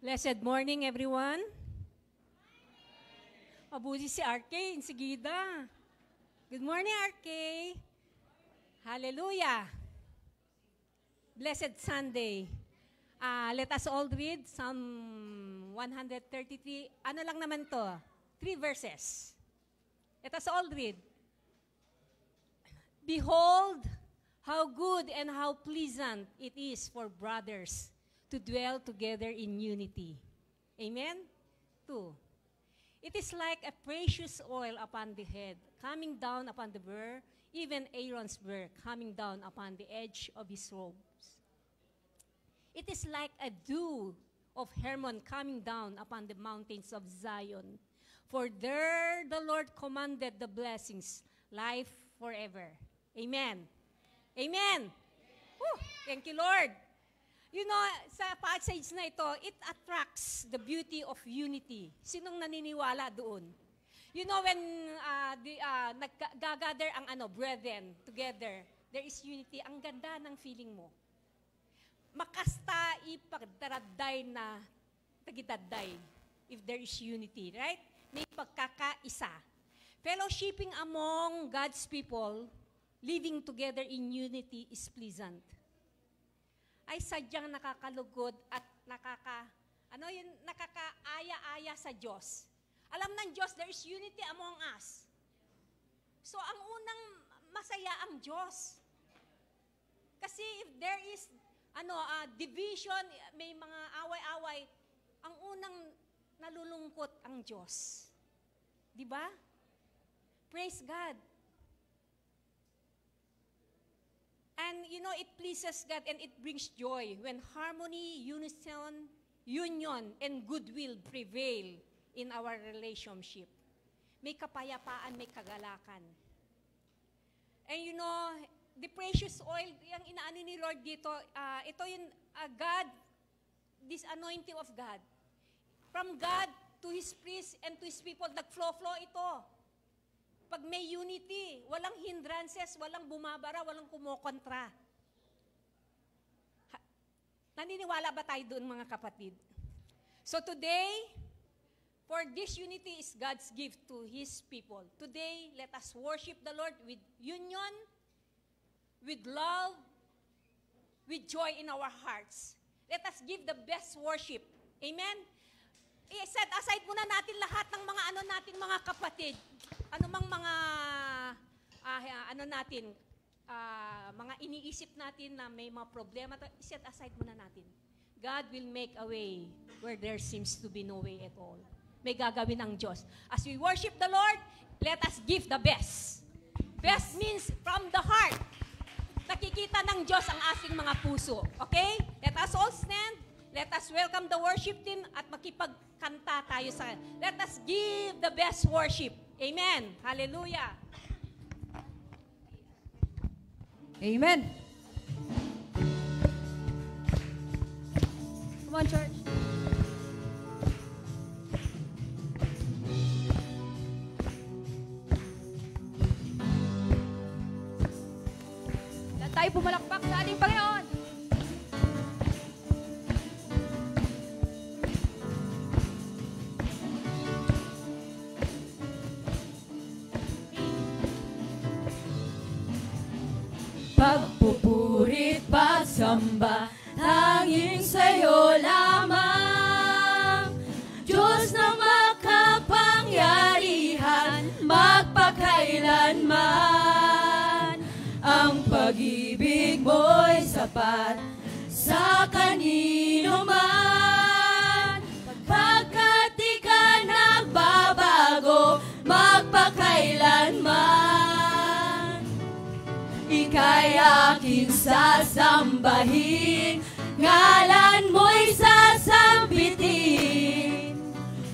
Blessed morning, everyone. Mabuti si RK, insigida. Good morning, RK. Hallelujah. Blessed Sunday. Let us all read Psalm 133. Ano lang naman to? 3 verses. Let us all read. Behold, how good and how pleasant it is for brothers to dwell together in unity. Amen? 2. It is like a precious oil upon the head, coming down upon the burr, even Aaron's burr, coming down upon the edge of his robes. It is like a dew of Hermon coming down upon the mountains of Zion. For there the Lord commanded the blessings, life forever. Amen. Amen. Whew, thank you, Lord. You know, sa passage na ito, it attracts the beauty of unity. Sinong naniniwala doon? You know, when nag-gather ang brethren together, there is unity. Ang ganda ng feeling mo. Makasta ipagdaraday na tagidaday if there is unity, right? May pagkakaisa. Fellowshipping among God's people, living together in unity is pleasant. Ay sadyang nakakalugod at nakakaaya-aya sa Diyos. Alam ng Diyos, there is unity among us. So, ang unang masaya ang Diyos. Kasi if there is division, may mga away-away, ang unang nalulungkot ang Diyos. Di ba? Praise God. And you know, it pleases God and it brings joy when harmony, unison, union, and goodwill prevail in our relationship. May kapayapaan, may kagalakan. And you know, the precious oil, yung inaano ni Lord dito, ito yung God, this anointing of God. From God to His priest and to His people, nag-flow ito. Pag may unity, walang hindrances, walang bumabara, walang kumokontra. Naniniwala ba tayo doon, mga kapatid? So today, for this unity is God's gift to His people. Today, let us worship the Lord with union, with love, with joy in our hearts. Let us give the best worship. Amen? I-set aside muna natin lahat ng mga mga kapatid. Anumang mga mga iniisip natin na may mga problema, i-set aside muna natin. God will make a way where there seems to be no way at all. May gagawin ang Diyos. As we worship the Lord, let us give the best. Best means from the heart. Nakikita ng Diyos ang ating mga puso. Okay? Let us all stand. Let us welcome the worship team at makipagkanta tayo sa. Let us give the best worship. Amen. Hallelujah. Amen. Come on, church. Lahat tayo pumalakpak sa ating Panginoon. Pagpupurit, pagsamba, tanging sa'yo lamang. Diyos na makapangyarihan, magpakailanman. Ang pag-ibig mo'y sapat sa kanino man. Pagkat di ka nagbabago, magpakailanman. Ika'y aking sasambahin, ngalan mo'y sasambitin.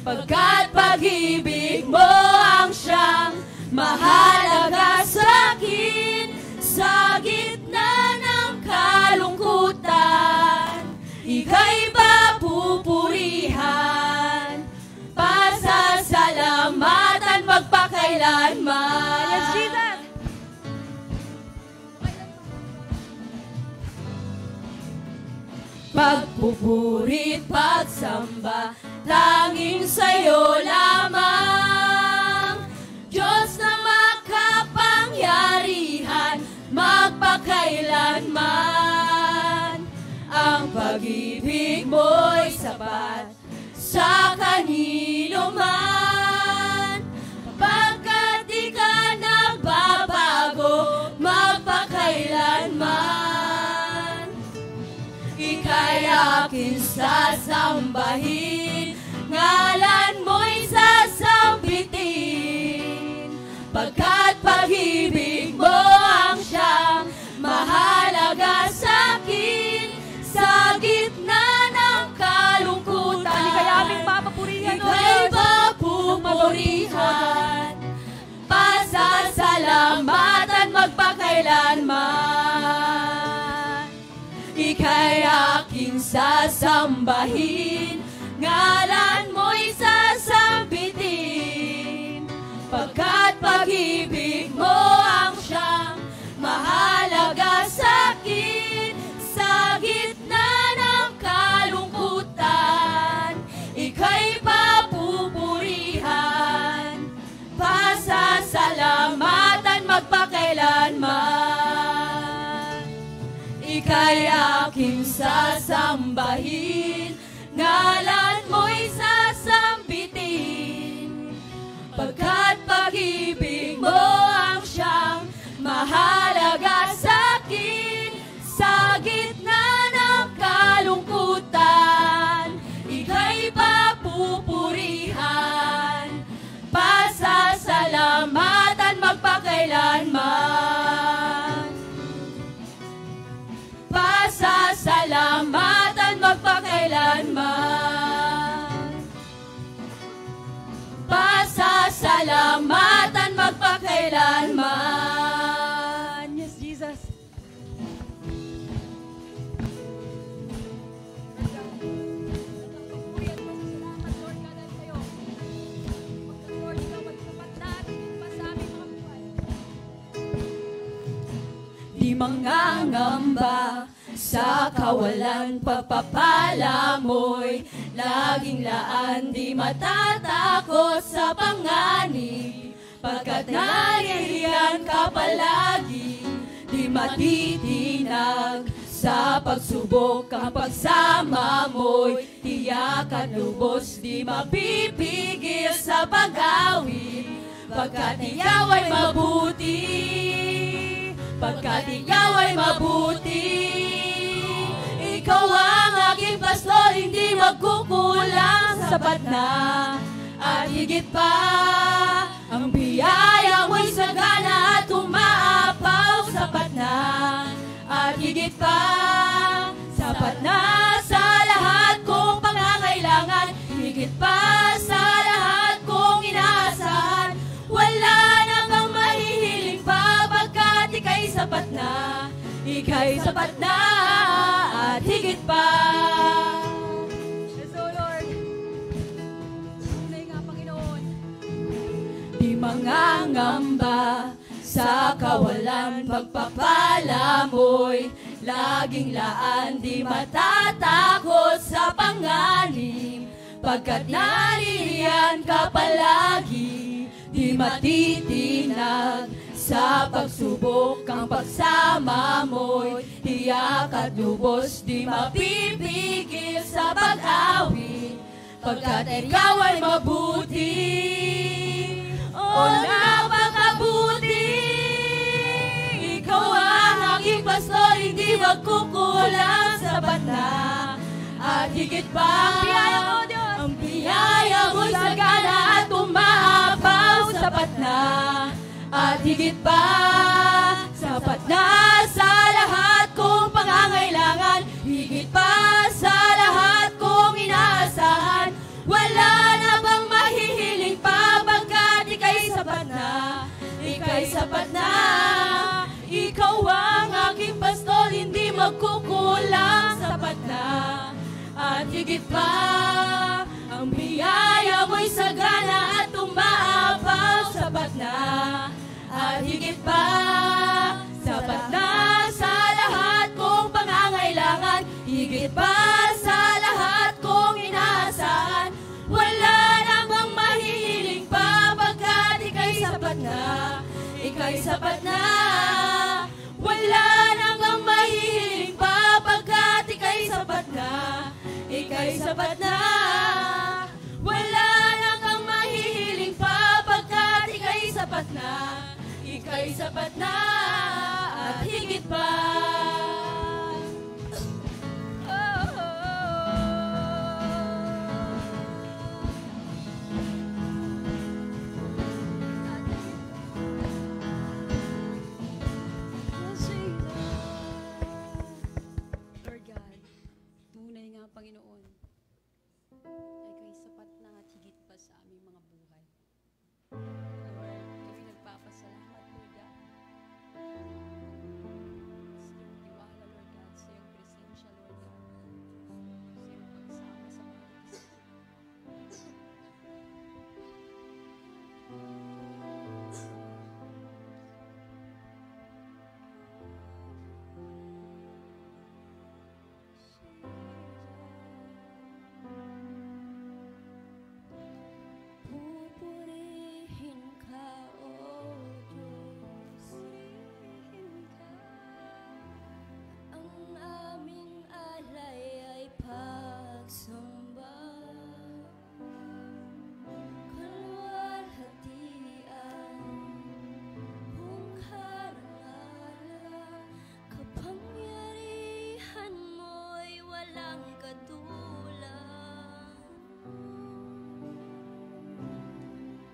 Pagkat pag-ibig mo ang siyang mahalaga sa'kin. Sa gitna ng kalungkutan, ika'y papupurihan. Pasasalamatan magpakailanman. Yes, Jesus! Pag pupuri't pagsamba, tanging sa'yo lamang. Diyos na makapangyarihan, magpakailanman. Ang pag-ibig mo'y sapat sa kanino man, pagkat di ka nagbabago, magpakailanman. Ika'y aking sasambahin, ngalan mo'y sasambitin, pagkat pag-ibig mo ang siyang mahalaga sa'kin. Sa gitna ng kalungkutan, Ika'y aming papapurihan, O ika'y Diyos. papupurihan, pasasalamatan magpakailanman. Ika'y aking sasambahin, ngalan mo'y sasambitin, pagkat pag-ibig mo ang siyang mahalaga sa'kin. Sa gitna ng kalungkutan, ika'y papupurihan, pasasalamatan magpakailanman. Ika'y aking sasambahin, ngalan mo'y sasambitin, pagkat pag-ibig mo ang siyang mahalaga sa'kin. Sa gitna ng kalungkutan, ika'y papupurihan, pasasalamatan magpakailanman. Pasasalamatan magpakailanman. Pasasalamatan magpakailanman. Yes, Jesus. Di mangangamba sa kawalan, pagpapala mo'y laging laan. Di matatakot sa panganib, pagkat naririyan ka palagi. Di matitinag sa pagsubok, ang pagsama mo'y tiyak at lubos. Di mapipigil sa pag-awit, pagkat ikaw ay mabuti. Pagkat ikaw ay mabuti, ikaw ang aking pastor, hindi magkukulang. Sapat na at higit pa, ang biyaya mo'y sagana at umaapaw. Sapat na at higit pa, sapat na sa lahat kong pangangailangan, higit pa sa lahat kong inaasahan. Wala na kang mahihiling pa, pagkat ika'y sapat na, ika'y sapat na at higit pa. Yes, O Lord. Tunay nga, Panginoon. Di mangangamba sa kawalan, pagpapala mo'y laging laan. Di matatakot sa panganib, pagkat naririyan ka palagi. Di matitinag sa pagsubok, ang pagsama mo'y tiyak at lubos. Di mapipigil sa pag-awit, pagkat ikaw ay mabuti. O napakabuti, ikaw ang aking pastor, hindi magkukulang. Sapat na at higit pa, Ang biyaya mo, Diyos. ang biyaya mo'y sagana at umaapaw. Sapat na at higit pa, sapat na sa lahat kong pangangailangan, higit pa sa lahat kong inaasahan. Wala na bang mahihiling pa, pagkat ika'y sapat na, ika'y sapat na. Ikaw ang aking pastor, hindi magkukulang. Sapat na at higit pa, ang biyaya mo'y sagana at umaapaw. Sapat na at higit pa, sapat na sa lahat kong pangangailangan, higit pa sa na. Wala nang kang mahihiling pa, pagkat ika'y sapat na. Ika'y sapat na. Wala nang kang mahihiling pa, pagkat ika'y sapat na. Ika'y sapat na at higit pa. Lord God, tunay nga Panginoon, ay kay sapat na at higit pa sa aming mga buhay. Lord, kami nagpapasalamat, Lord God. Sa iyong tiwala, Lord God, sa iyong presensya, Lord God. Sa iyong pagsama sa mga isa. Pupurihin ka, O Diyos. Ang aming alay ay pagsamba. Kalwalhatian, buong karangalan, kapangyarihan mo'y walang katulad.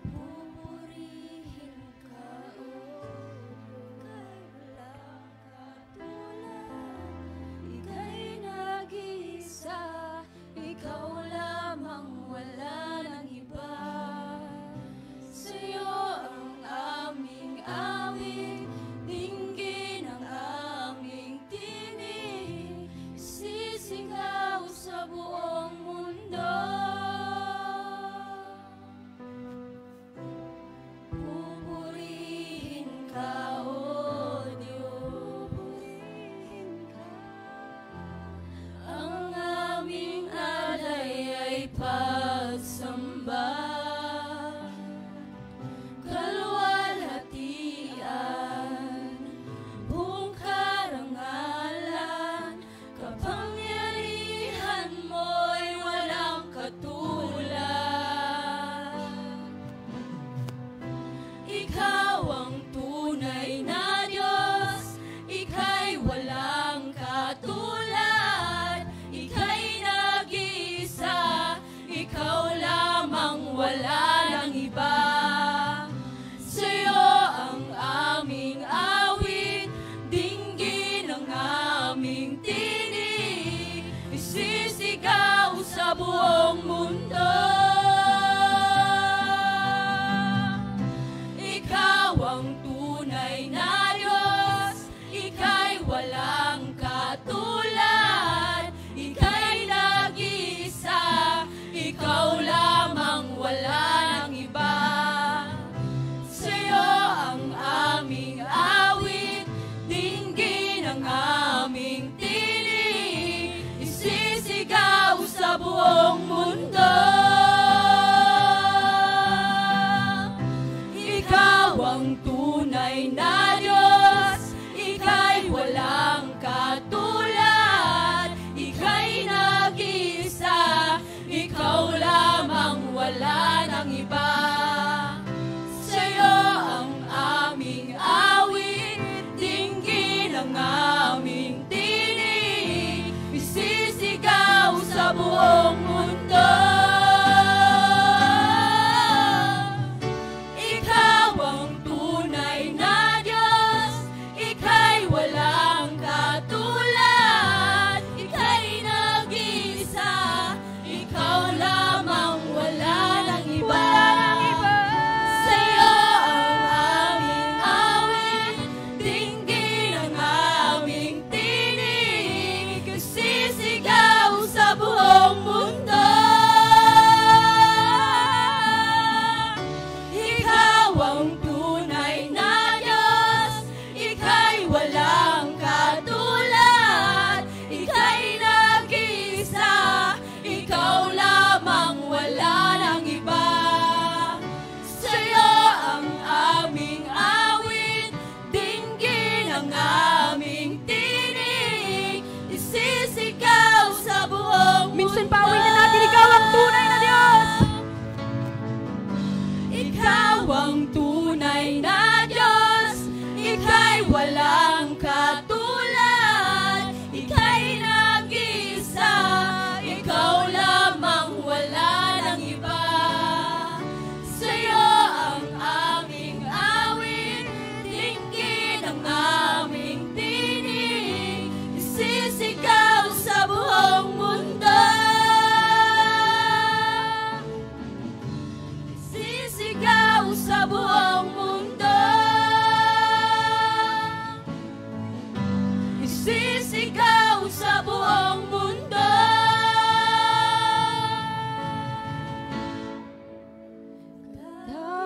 Pupurihin ka, O Diyos, walang katulad. Ika'y nag-iisa, ikaw lamang, wala nang iba. Sa'yo ang aming awit, dinggin ang aming tinig, sisigaw sa buong mundo. Pupurihin ka, O Diyos. Ang aming alay ay pagsamba. Kalwalhatian, buong karangalan, kapangyarihan mo'y walang katulad. Ikaw ang tunay na Diyos, ika'y walang katulad. Ika'y nag-iisa,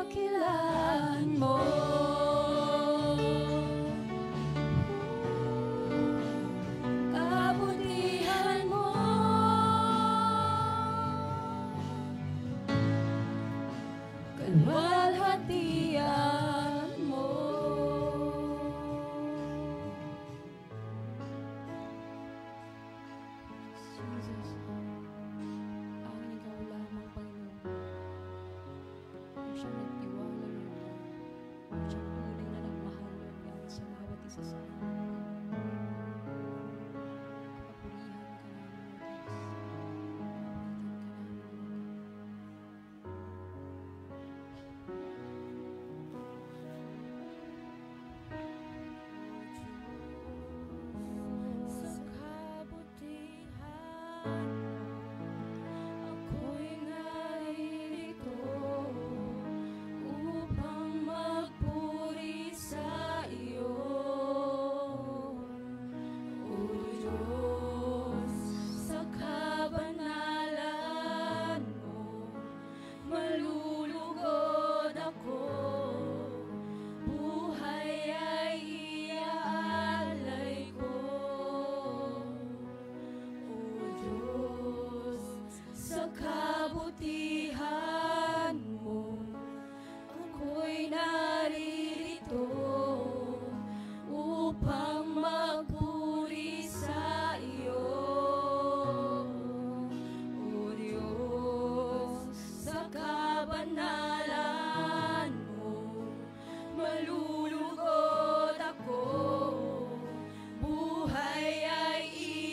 dakilaan mo. Kabutihan mo, kalwalhatian mo. Jesus, ang ikaw lamang, Panginoon. Kung siya nagtiwala, Lord God. Kung siya tunay na nagmahal, Lord God, sa bawat isa sa amin. Papurihan ka namin, Lord Jesus. Sa kabutihan ako'y narito upang magpuri sa iyo. O Diyos, sa kabanalan mo, malulugod ako. Buhay ay iaalay ko. O Diyos, sa kabutihan mo, ako'y naririto upang magpuri sa iyo. O Diyos, sa kabanalan mo, malulugod ako. Buhay ay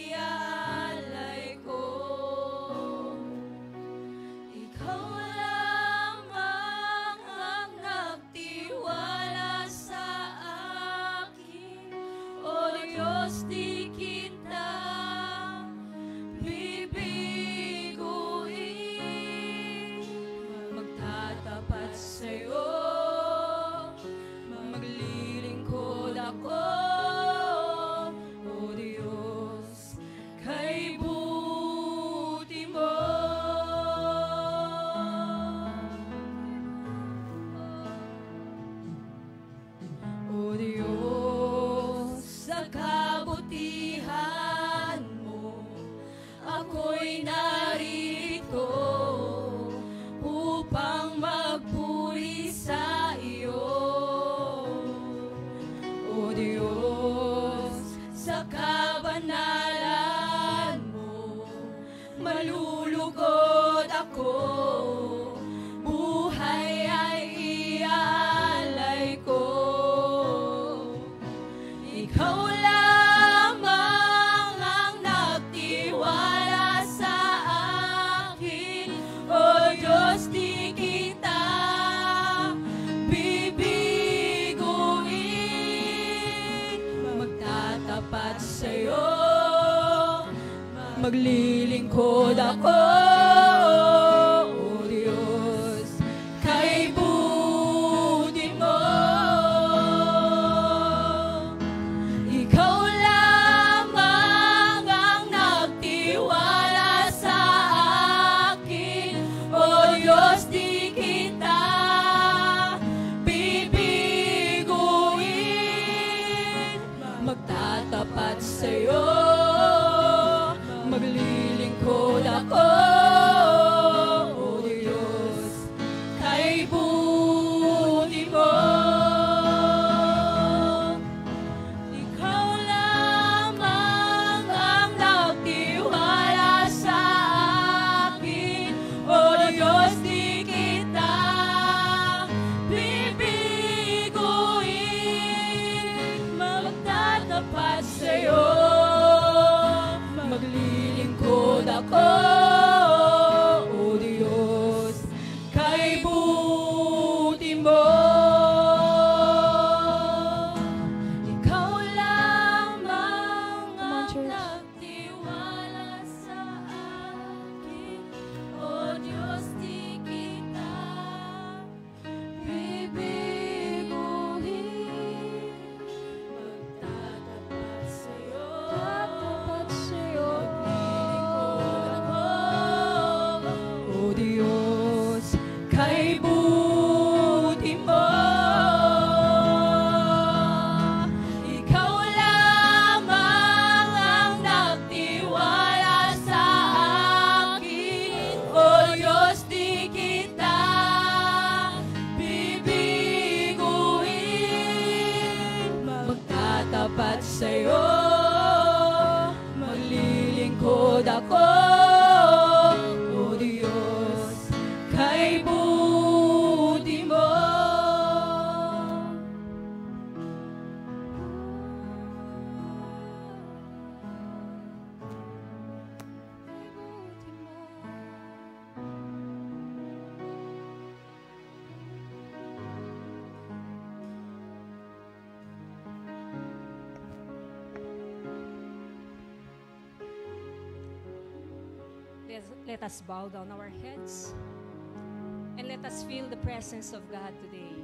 iaalay ko. Ikaw lamang ang nagtiwala sa akin. O Diyos, di kita bibiguin. Magtatapat sa'yo, maglilingkod ako. O Diyos, kay buti mo. O Diyos, sa kabutihan mo, ako'y narito upang magpuri sa iyo. O Diyos, sa kabanalan mo, malulugod ako. Buhay ay iaalay ko. Ikaw lamang ang nagtiwala sa akin. O Diyos, di kita bibiguin. Magtatapat sa'yo, maglilingkod ako. O Diyos, kay buti mo. Ikaw lamang ang nagtiwala sa akin. O Diyos, di kita bibiguin. Magtatapat sa'yo, maglilingkod ako. O Diyos, kay buti mo. Ikaw lamang ang nagtiwala sa akin. O Diyos, di kita bibiguin. Magtatapat sa'yo, maglilingkod ako. O Diyos, kay buti mo. Ikaw lamang ang nagtiwala sa akin. O Diyos, di kita bibiguin. Magtatapat sa'yo, maglilingkod ako. O Diyos, kay buti sa'yo maglilingkod ako, O Diyos, kay buti mo. Let us bow down our heads and let us feel the presence of God today.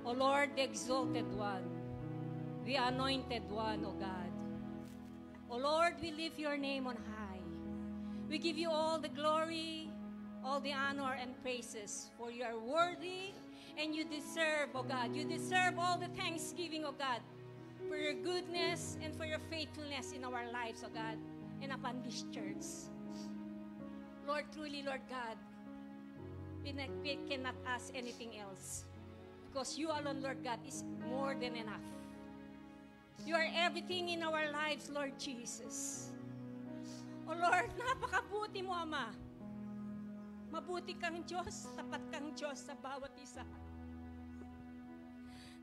O Lord, the exalted one, the anointed one, O God. O Lord, we lift your name on high. We give you all the glory, all the honor and praises, for you are worthy and you deserve, O God. You deserve all the thanksgiving, O God, for your goodness and for your faithfulness in our lives, O God, and upon this church. Lord, truly, Lord God, we cannot ask anything else because you alone, Lord God, is more than enough. You are everything in our lives, Lord Jesus. Oh Lord, napakabuti mo, Ama. Mabuti kang Diyos, tapat kang Diyos sa bawat isa.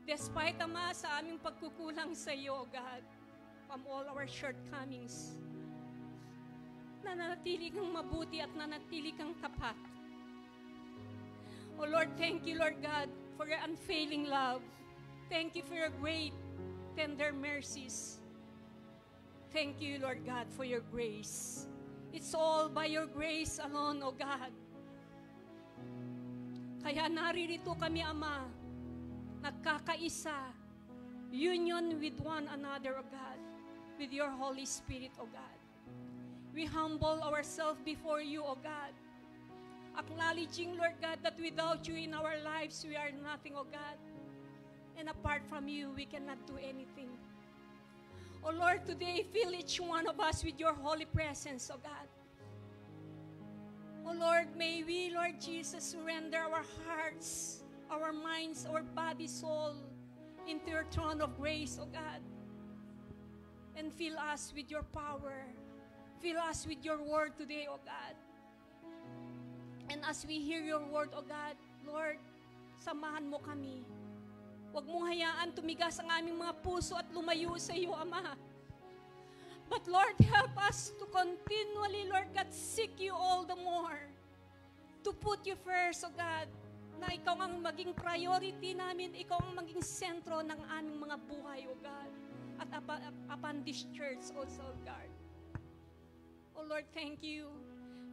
Despite, Ama, sa aming pagkukulang sa iyo, God, from all our shortcomings, nanatili kang mabuti at nanatili kang tapat. Oh Lord, thank you, Lord God, for your unfailing love. Thank you for your great, tender mercies. Thank you, Lord God, for your grace. It's all by your grace alone, oh God. Kaya naririto kami, Ama, nagkakaisa, union with one another, oh God, with your Holy Spirit, oh God. We humble ourselves before you, O God. Acknowledging, Lord God, that without you in our lives, we are nothing, O God. And apart from you, we cannot do anything. O Lord, today, fill each one of us with your holy presence, O God. O Lord, may we, Lord Jesus, surrender our hearts, our minds, our body, soul, into your throne of grace, O God. And fill us with your power. Fill us with your word today, O God. And as we hear your word, O God, Lord, samahan mo kami. Huwag mong hayaan tumigas ang aming mga puso at lumayo sa iyo, Ama. But Lord, help us to continually, Lord God, seek you all the more. To put you first, O God, na ikaw ang maging priority namin, ikaw ang maging sentro ng aming mga buhay, O God. At upon this church also, God. Oh Lord, thank you.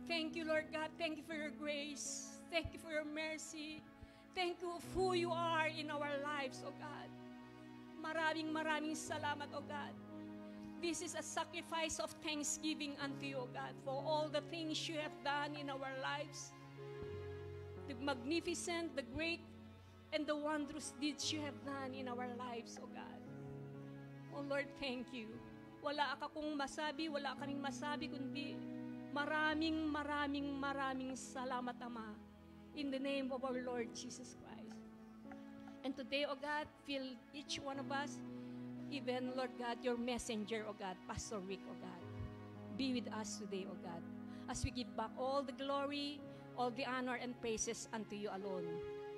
Thank you, Lord God. Thank you for your grace. Thank you for your mercy. Thank you of who you are in our lives, O God. Maraming salamat, O God. This is a sacrifice of thanksgiving unto you, O God, for all the things you have done in our lives. The magnificent, the great, and the wondrous deeds you have done in our lives, O God. Oh Lord, thank you. Wala akong masabi, wala kaming masabi, kundi maraming salamat, Ama, in the name of our Lord Jesus Christ. And today, O God, fill each one of us, even, Lord God, your messenger, O God, Pastor Rick, O God. Be with us today, O God, as we give back all the glory, all the honor and praises unto you alone.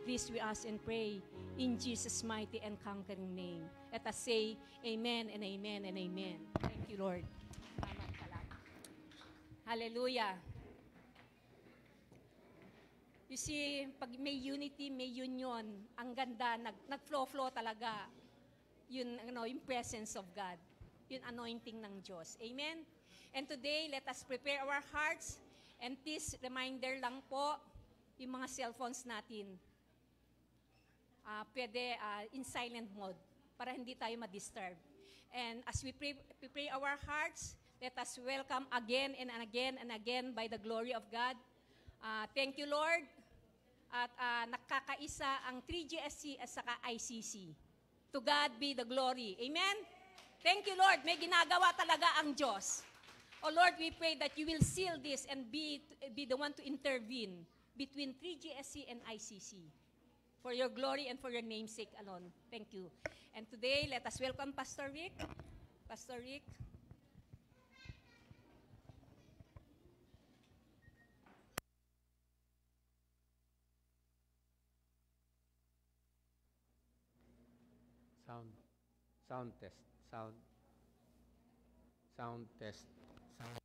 This we ask and pray in Jesus' mighty and conquering name. Let us say amen and amen and amen. Thank you, Lord. Hallelujah. You see, pag may unity, may union, ang ganda, nag-flow talaga. Yun, yung presence of God. Yung anointing ng Diyos. Amen? And today, let us prepare our hearts. And this reminder lang po, yung mga cellphones natin, pwede in silent mode para hindi tayo ma-disturb. And as we prepare our hearts, let us welcome again and again by the glory of God. Thank you, Lord. At nakakaisa ang 3GSC at saka ICC. To God be the glory. Amen? Thank you, Lord. May ginagawa talaga ang Diyos. Oh Lord, we pray that you will seal this and be the one to intervene between 3GSC and ICC. for your glory and for your namesake alone. Thank you. And today, let us welcome Pastor Rick. Pastor Rick. Sound, sound test, sound test. Sound.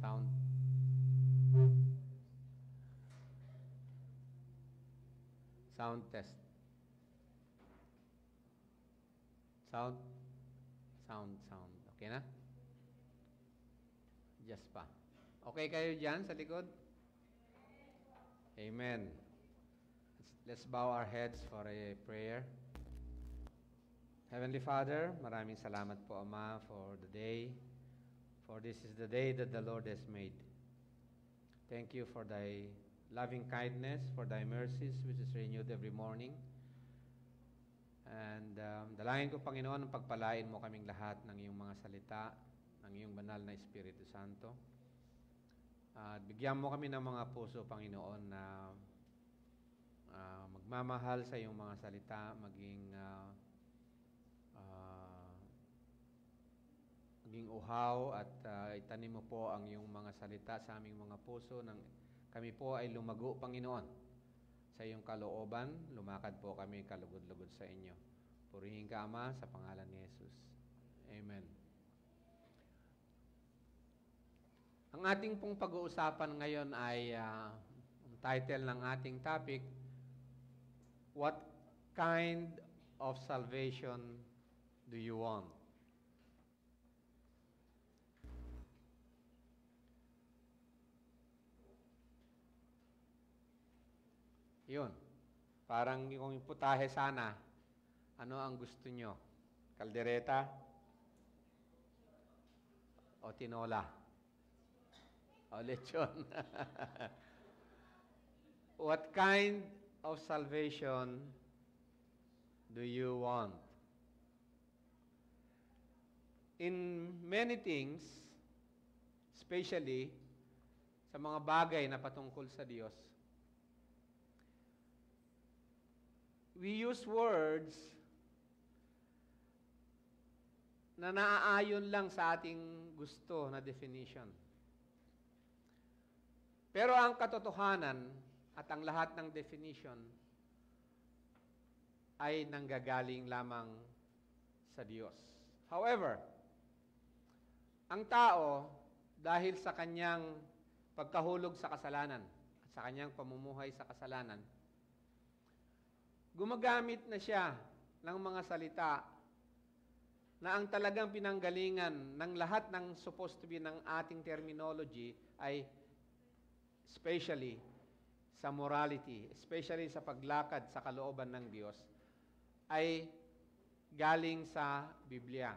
Sound. Sound test. Sound. Sound. Okay na? Just pa. Okay kayo dyan sa likod? Amen. Let's bow our heads for a prayer. Heavenly Father, maraming salamat po, Ama, for the day. For this is the day that the Lord has made. Thank you for thy loving kindness, for thy mercies, which is renewed every morning. And dalangin ko, Panginoon, ang pagpalain mo kaming lahat ng iyong mga salita, ng iyong banal na Espiritu Santo. At bigyan mo kami ng mga puso, Panginoon, na magmamahal sa iyong mga salita, maging uhaw at itanim mo po ang iyong mga salita sa aming mga puso nang kami po ay lumago, Panginoon, sa iyong kalooban. Lumakad po kami kalugod-lugod sa inyo. Purihin ka, Ama, sa pangalan ni Jesus. Amen. Ang ating pong pag-uusapan ngayon ay ang title ng ating topic, What kind of salvation do you want? Yun. Parang yung putahe sana, ano ang gusto nyo? Kaldereta? O tinola? O lechon? What kind of salvation do you want? In many things, especially sa mga bagay na patungkol sa Diyos, we use words na naaayon lang sa ating gusto na definition. Pero ang katotohanan at ang lahat ng definition ay nanggagaling lamang sa Diyos. However, ang tao, dahil sa kanyang pagkahulog sa kasalanan at sa kanyang pamumuhay sa kasalanan, gumagamit na siya ng mga salita na ang talagang pinanggalingan ng lahat ng supposed to be ng ating terminology ay especially sa morality, especially sa paglakad sa kalooban ng Diyos, ay galing sa Biblia.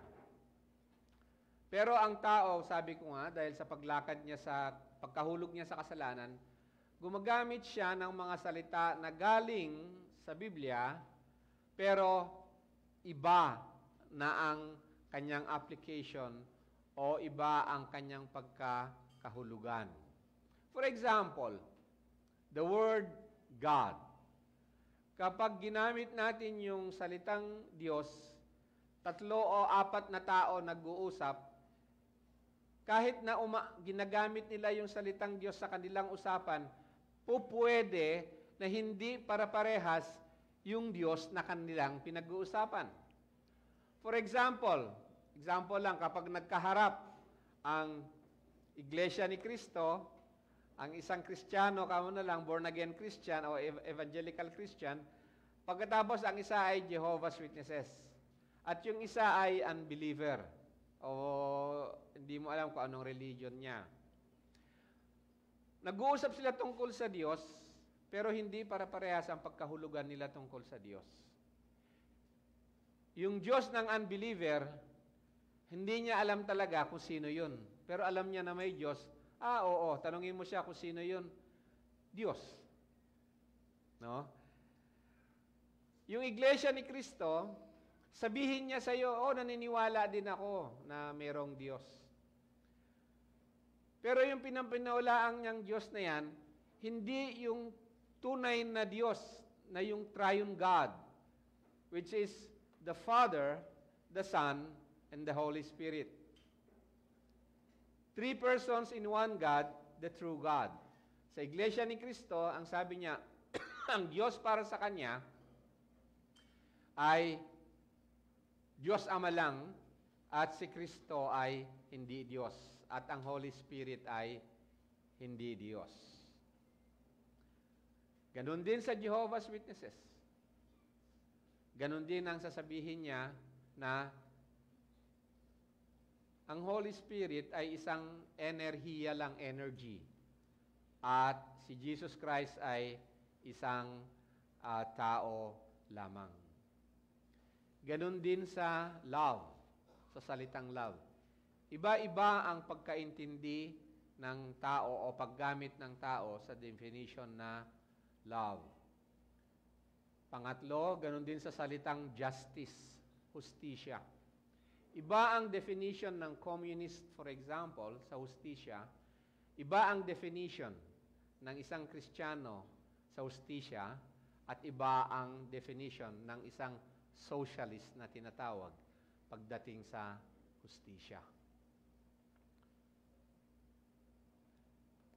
Pero ang tao, sabi ko nga, dahil sa paglakad niya sa pagkahulog niya sa kasalanan, gumagamit siya ng mga salita na galing sa Biblia, pero iba na ang kanyang application o iba ang kanyang pagkakahulugan. For example, the word God. Kapag ginamit natin yung salitang Diyos, 3 o 4 na tao nag-uusap, kahit na ginagamit nila yung salitang Diyos sa kanilang usapan, pupwede na hindi para-parehas yung Diyos na kanilang pinag-uusapan. For example lang, kapag nagkaharap ang Iglesia ni Cristo, ang isang Kristiyano, kamo na lang, born-again Christian o evangelical Christian, pagkatapos ang isa ay Jehovah's Witnesses. At yung isa ay unbeliever. O hindi mo alam kung anong religion niya. Nag-uusap sila tungkol sa Diyos, pero hindi para-parehas ang pagkahulugan nila tungkol sa Diyos. Yung Diyos ng unbeliever, hindi niya alam talaga kung sino yun. Pero alam niya na may Diyos. Oo, tanungin mo siya kung sino yun. Diyos. No? Yung iglesia ni Kristo, sabihin niya sa iyo, naniniwala din ako na mayroong Diyos. Pero yung pinampinaulaang niyang Diyos na yan, hindi yung tunay na Diyos, na yung triune God, which is the Father, the Son, and the Holy Spirit. 3 persons in one God, the true God. Sa Iglesia ni Cristo, ang sabi niya, ang Diyos para sa Kanya ay Diyos Ama lang at si Kristo ay hindi Diyos at ang Holy Spirit ay hindi Diyos. Ganon din sa Jehovah's Witnesses. Ganon din ang sasabihin niya na ang Holy Spirit ay isang enerhiya lang, energy. At si Jesus Christ ay isang tao lamang. Ganon din sa love, sa salitang love. Iba-iba ang pagkaintindi ng tao o paggamit ng tao sa definition na love. Pangatlo, ganon din sa salitang justice, hustisya. Iba ang definition ng communist, for example, sa hustisya. Iba ang definition ng isang Kristiyano sa hustisya at iba ang definition ng isang socialist na tinatawag pagdating sa hustisya.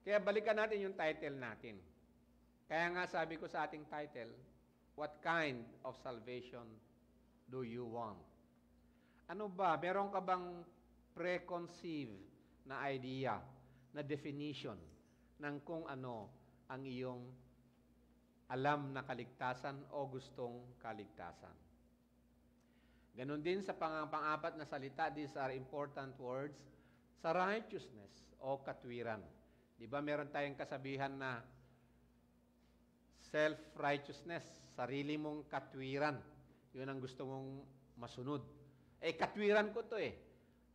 Kaya balikan natin yung title natin. Kaya nga sabi ko sa ating title, what kind of salvation do you want? Ano ba? Meron ka bang preconceived na idea, na definition ng kung ano ang iyong alam na kaligtasan o gustong kaligtasan? Ganon din sa pang-apat na salita, these are important words, sa righteousness o katwiran. Di ba meron tayong kasabihan na self-righteousness, sarili mong katwiran. Yun ang gusto mong masunod. Katwiran ko to eh.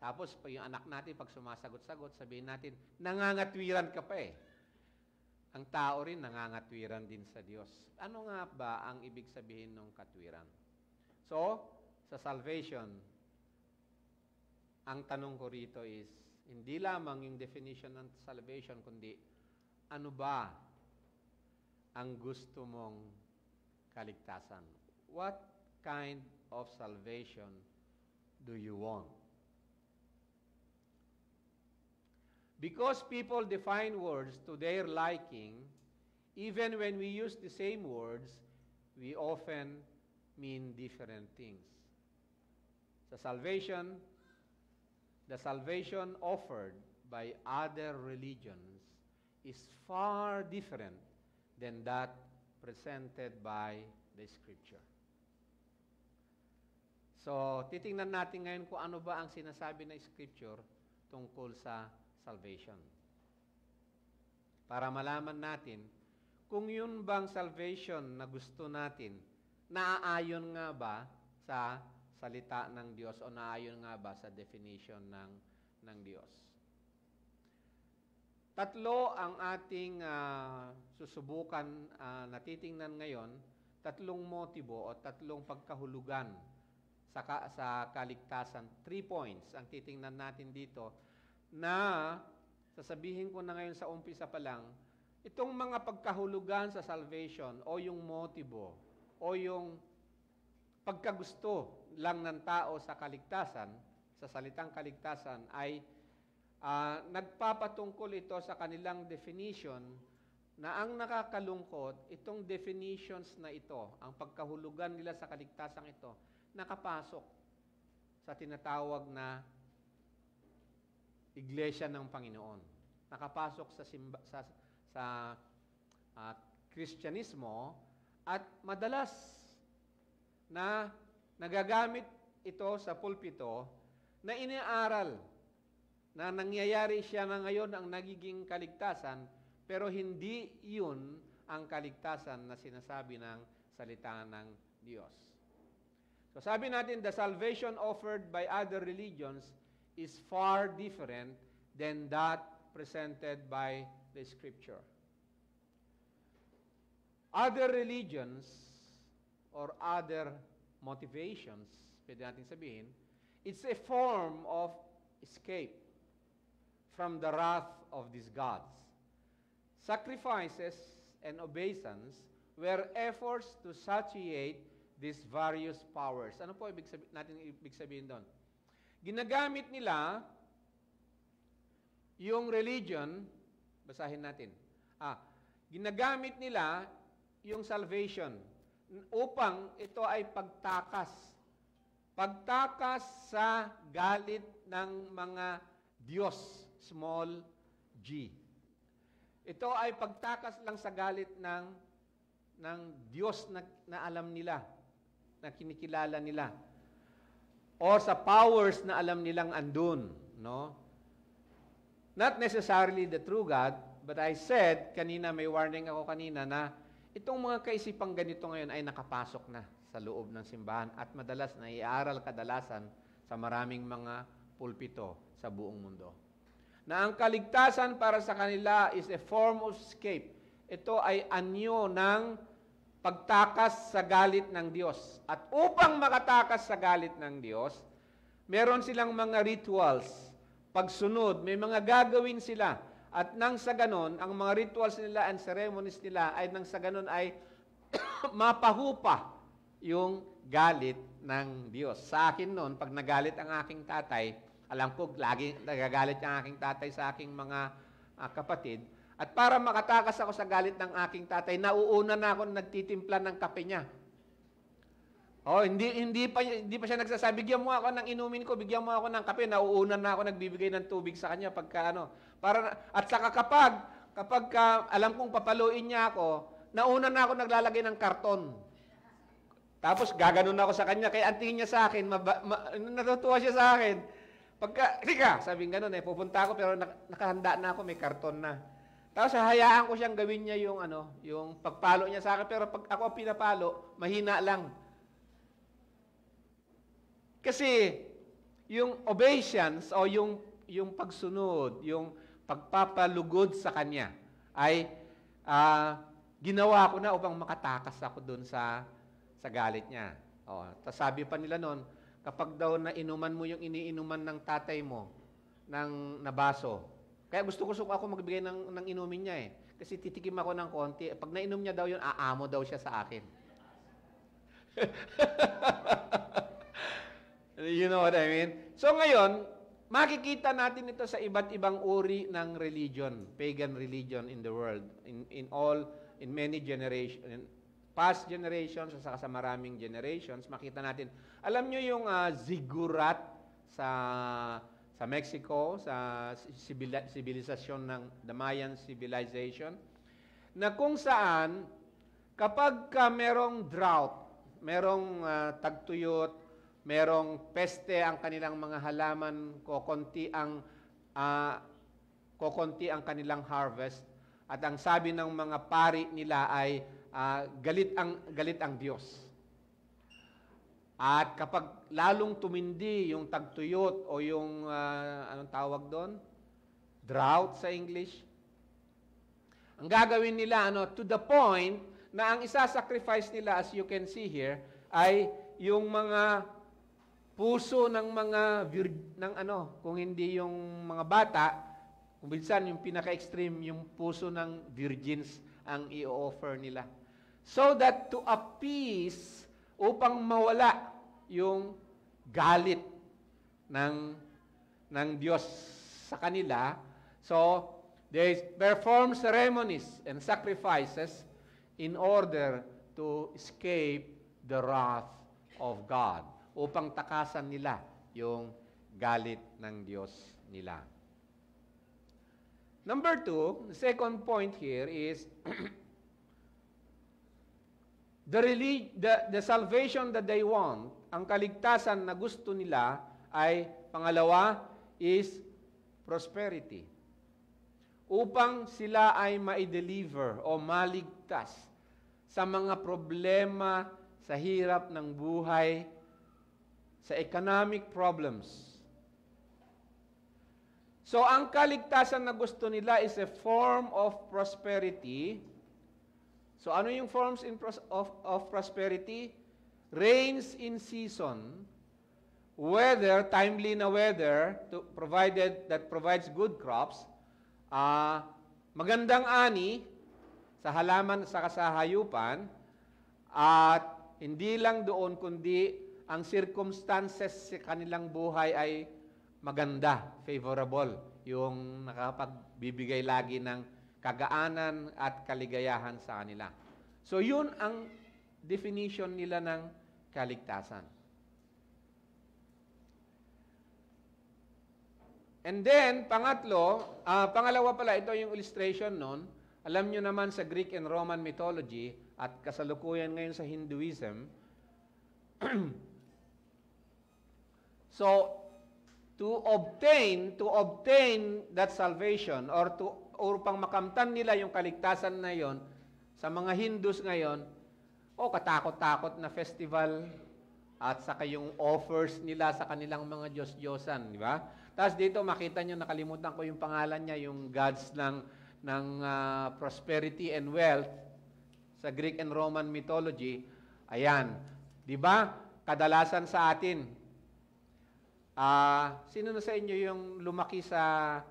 Tapos, yung anak natin, pag sumasagot-sagot, sabihin natin, nangangatwiran ka pa eh. Ang tao rin, nangangatwiran din sa Diyos. Ano nga ba ang ibig sabihin ng katwiran? So, sa salvation, ang tanong ko rito is, hindi lamang yung definition ng salvation, kundi, ano ba ang gusto mong kaligtasan? What kind of salvation do you want? Because people define words to their liking, even when we use the same words, we often mean different things. Sa salvation, the salvation offered by other religions is far different than that presented by the Scripture. So, titingnan natin ngayon kung ano ba ang sinasabi ng Scripture tungkol sa salvation. Para malaman natin kung yun bang salvation na gusto natin, naaayon nga ba sa salita ng Diyos o naaayon nga ba sa definition ng Diyos. Tatlo ang ating susubukan na titingnan ngayon, tatlong motibo o tatlong pagkahulugan sa kaligtasan. 3 points ang titingnan natin dito na sasabihin ko na ngayon sa umpisa pa lang, itong mga pagkahulugan sa salvation o yung motibo o yung pagkagusto lang ng tao sa kaligtasan, sa salitang kaligtasan ay nagpapatungkol ito sa kanilang definition na ang nakakalungkot, itong definitions na ito, ang pagkahulugan nila sa kaligtasan ito, nakapasok sa tinatawag na Iglesia ng Panginoon. Nakapasok sa Kristyanismo at madalas na nagagamit ito sa pulpito na iniaral na nangyayari siya na ngayon ang nagiging kaligtasan, pero hindi yun ang kaligtasan na sinasabi ng salita ng Diyos. So sabi natin, the salvation offered by other religions is far different than that presented by the Scripture. Other religions or other motivations, pwede natin sabihin, it's a form of escape from the wrath of these gods. Sacrifices and obeisance were efforts to satiate these various powers. Ano po ibig sabihin doon? Ginagamit nila yung religion, basahin natin. Ginagamit nila yung salvation upang ito ay pagtakas. Pagtakas sa galit ng mga Diyos, small g. Ito ay pagtakas lang sa galit ng Diyos na alam nila, na kinikilala nila. O sa powers na alam nilang andun, no? Not necessarily the true God, but I said, may warning ako kanina na itong mga kaisipang ganito ngayon ay nakapasok na sa loob ng simbahan at madalas na iaaral kadalasan sa maraming mga pulpito sa buong mundo. Na ang kaligtasan para sa kanila is a form of escape. Ito ay anyo ng pagtakas sa galit ng Diyos. At upang makatakas sa galit ng Diyos, meron silang mga rituals, pagsunod, may mga gagawin sila. At nang sa ganon, ang mga rituals nila and ceremonies nila ay nang sa ganon ay mapahupa yung galit ng Diyos. Sa akin noon, pag nagalit ang aking tatay, alam ko, lagi nagagalit ang aking tatay sa aking mga kapatid. At para makatakas ako sa galit ng aking tatay, nauuna na ako nagtitimpla ng kape niya. Hindi pa siya nagsasabi, bigyan mo ako ng inumin ko, bigyan mo ako ng kape, nauuna na ako nagbibigay ng tubig sa kanya pagka at saka kapag alam kong papaluin niya ako, nauna na ako naglalagay ng karton. Tapos gaganon ako sa kanya, kaya ang tingin niya sa akin, natutuwa siya sa akin. Tika, sabing gano'n pupunta ako pero nakahanda na ako, may karton na. Tapos hayaan ko siyang gawin niya yung pagpalo niya sa akin, pero pag ako pinapalo, mahina lang. Kasi yung obeisance o yung pagsunod, yung pagpapalugod sa kanya ay ginawa ko na upang makatakas ako doon sa galit niya. Tapos sabi pa nila noon, kapag daw nainuman mo yung iniinuman ng tatay mo na baso, kaya gusto ako magbigay ng inumin niya kasi titikim ako ng konti. Pag nainom niya daw yun, aamo daw siya sa akin. You know what I mean? So ngayon, makikita natin ito sa iba't ibang uri ng religion, pagan religion in the world, in many generations, past generations, sa maraming generations, makita natin. Alam nyo yung ziggurat sa sa Mexico, sa sibilisasyon ng the Mayan civilization, na kung saan kapag merong drought, merong tagtuyot, merong peste ang kanilang mga halaman, kokonti ang kanilang harvest, at ang sabi ng mga pari nila ay galit ang Diyos. At kapag lalong tumindi yung tagtuyot o yung, anong tawag doon? Drought sa English. Ang gagawin nila, to the point na ang isa-sacrifice nila, as you can see here, ay yung mga puso ng mga, kung hindi yung mga bata, kung minsan yung pinaka-extreme, yung puso ng virgins ang i-offer nila. So that to appease, upang mawala yung galit ng Diyos sa kanila. So, they perform ceremonies and sacrifices in order to escape the wrath of God, upang takasan nila yung galit ng Diyos nila. Number 2, the second point here is the salvation that they want, ang kaligtasan na gusto nila ay, pangalawa, is prosperity. Upang sila ay ma-deliver o maligtas sa mga problema, sa hirap ng buhay, sa economic problems. So, ang kaligtasan na gusto nila is a form of prosperity. So, ano yung forms of prosperity? Rains in season, weather, timely na weather, provided that provides good crops, magandang ani sa halaman sa kasahayupan, at hindi lang doon, kundi ang circumstances sa kanilang buhay ay maganda, favorable, yung nakapagbibigay lagi ng kagaanan at kaligayahan sa kanila. So, yun ang definition nila ng kaligtasan. And then, pangalawa pala, ito yung illustration nun. Alam nyo naman sa Greek and Roman mythology at kasalukuyan ngayon sa Hinduism. So, to obtain that salvation or upang makamtan nila yung kaligtasan na yon, sa mga Hindus ngayon, katakot-takot na festival at saka yung offers nila sa kanilang mga Diyos-Diyosan, di ba? Tapos dito makita nyo, nakalimutan ko yung pangalan niya, yung gods ng prosperity and wealth sa Greek and Roman mythology. Ayan, di ba? Kadalasan sa atin, sino na sa inyo yung lumaki sa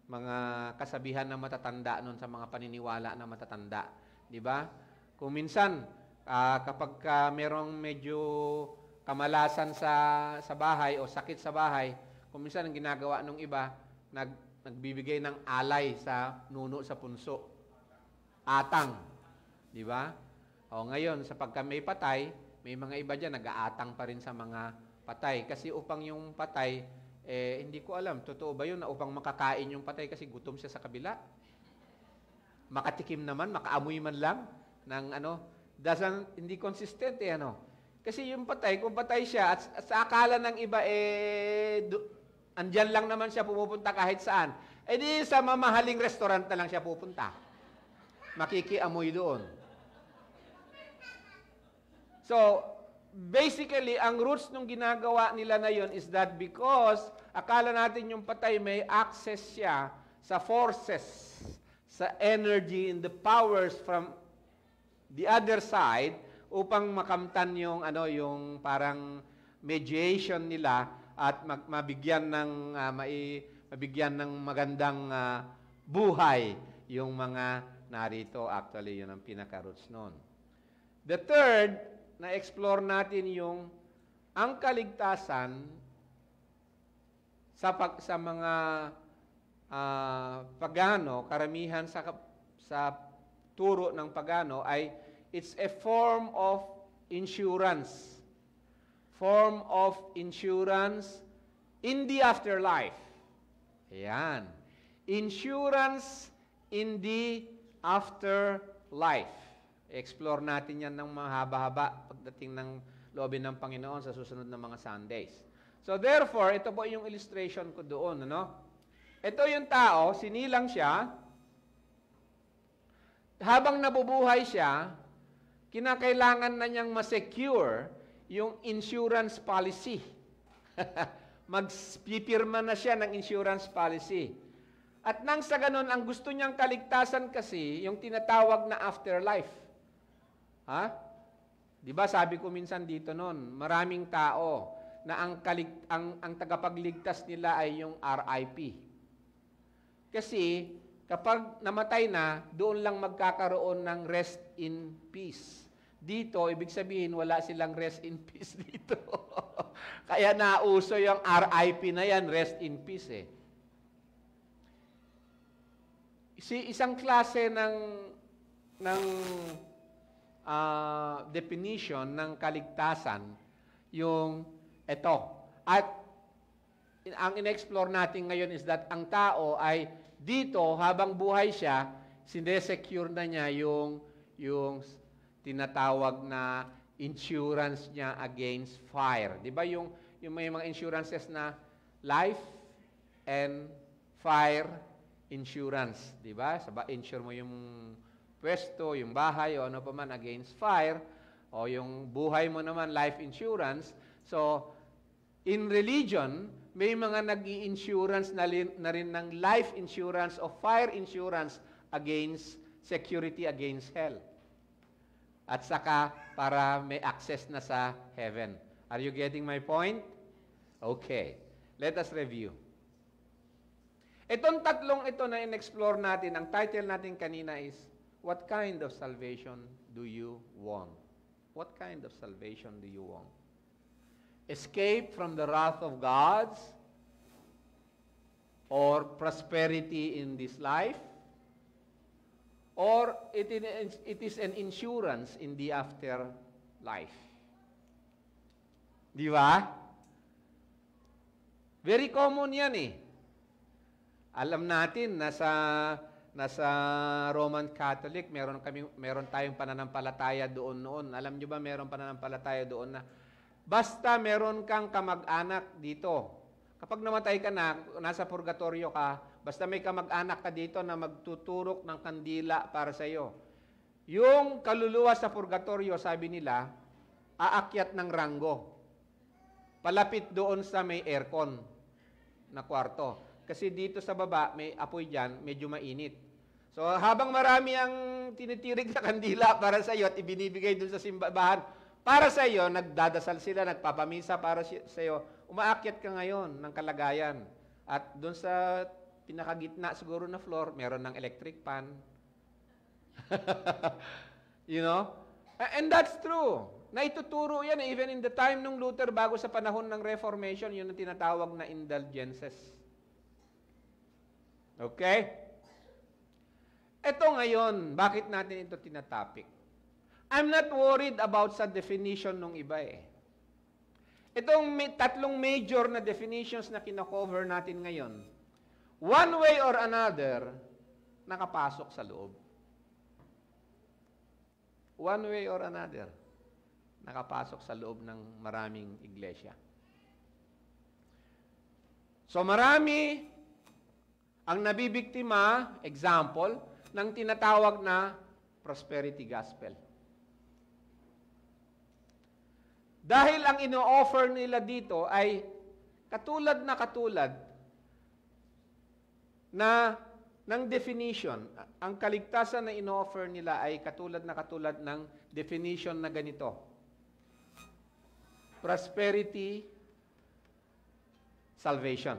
mga kasabihan ng matatanda noon, sa mga paniniwala ng matatanda, di ba? Kung minsan, kapag merong medyo kamalasan sa bahay o sakit sa bahay, kung minsan ang ginagawa ng iba, nagbibigay ng alay sa nuno sa punso. Atang. Di ba? O ngayon, sa pagka may patay, may mga iba dyan, nag-aatang pa rin sa mga patay. Kasi upang yung patay, hindi ko alam, totoo ba yun na upang makakain yung patay kasi gutom siya sa kabila? Makatikim naman, makaamoy man lang ng hindi consistent Kasi yung patay, kung patay siya, at sa akala ng iba, andyan lang naman siya pumupunta kahit saan. Di sa mamahaling restaurant na lang siya pupunta. Makikiamoy doon. So, basically, ang roots ng ginagawa nila na yun is that because akala natin yung patay may access siya sa forces, sa energy and the powers from the other side upang makamtan yung yung parang mediation nila at mabigyan ng magandang buhay yung mga narito. Actually, yun ang pinaka-roots noon. The third, na-explore natin yung ang kaligtasan sa mga pagano, karamihan sa turo ng pagano ay it's a form of insurance. Form of insurance in the afterlife. Ayan. Insurance in the afterlife. Explore natin yan ng mahaba-haba pagdating ng loobin ng Panginoon sa susunod na mga Sundays. So therefore, ito po yung illustration ko doon. Ano? Ito yung tao, sinilang siya. Habang nabubuhay siya, kinakailangan na niyang ma-secure yung insurance policy. Magpipirma na siya ng insurance policy. At nang sa ganun, ang gusto niyang kaligtasan kasi, yung tinatawag na afterlife. Ha? Di ba sabi ko minsan dito noon, maraming tao na ang tagapagligtas nila ay yung RIP. Kasi kapag namatay na, doon lang magkakaroon ng rest in peace. Dito, ibig sabihin, wala silang rest in peace dito. Kaya nauso yung RIP na yan, rest in peace eh. Isang klase ng definition ng kaligtasan, yung ito. At ang in-explore natin ngayon is that ang tao ay dito, habang buhay siya, sinesecure na niya yung tinatawag na insurance niya against fire. Di ba yung may mga insurances na life and fire insurance, di ba? Insure mo yung pwesto, yung bahay, o ano pa man against fire, o yung buhay mo naman, life insurance. So, in religion, may mga nag-i-insurance na rin ng life insurance o fire insurance against security against hell. At saka, para may access na sa heaven. Are you getting my point? Okay. Let us review. Itong tatlong ito na in-explore natin, ang title natin kanina is, what kind of salvation do you want? What kind of salvation do you want? Escape from the wrath of God? Or prosperity in this life? Or it is an insurance in the afterlife? Di ba? Very common yan eh. Alam natin, nasa Roman Catholic, meron tayong pananampalataya doon noon. Alam nyo ba, meron pananampalataya doon na basta meron kang kamag-anak dito. Kapag namatay ka na, nasa purgatorio ka, basta may kamag-anak ka dito na magtuturok ng kandila para sa iyo. Yung kaluluwa sa purgatorio, sabi nila, aakyat ng ranggo. Palapit doon sa may aircon na kwarto. Kasi dito sa baba, may apoy dyan, medyo mainit. So habang marami ang tinitirig na kandila para sa iyo at ibinibigay doon sa simbahan, para sa iyo, nagdadasal sila, nagpapamisa para sa iyo, umaakyat ka ngayon ng kalagayan. At doon sa pinakagitna siguro na floor, meron ng electric fan. You know? And that's true. Naituturo yan, even in the time ng Luther, bago sa panahon ng Reformation, yun ang tinatawag na indulgences. Okay? Ito ngayon, bakit natin ito tinatopic? I'm not worried about sa definition ng iba eh. Itong tatlong major na definitions na kina-cover natin ngayon, one way or another, nakapasok sa loob. One way or another, nakapasok sa loob ng maraming iglesia. So marami ang nabibiktima, example, ng tinatawag na prosperity gospel. Dahil ang ino-offer nila dito ay katulad na ng definition. Ang kaligtasan na ino-offer nila ay katulad ng definition na ganito. Prosperity, salvation.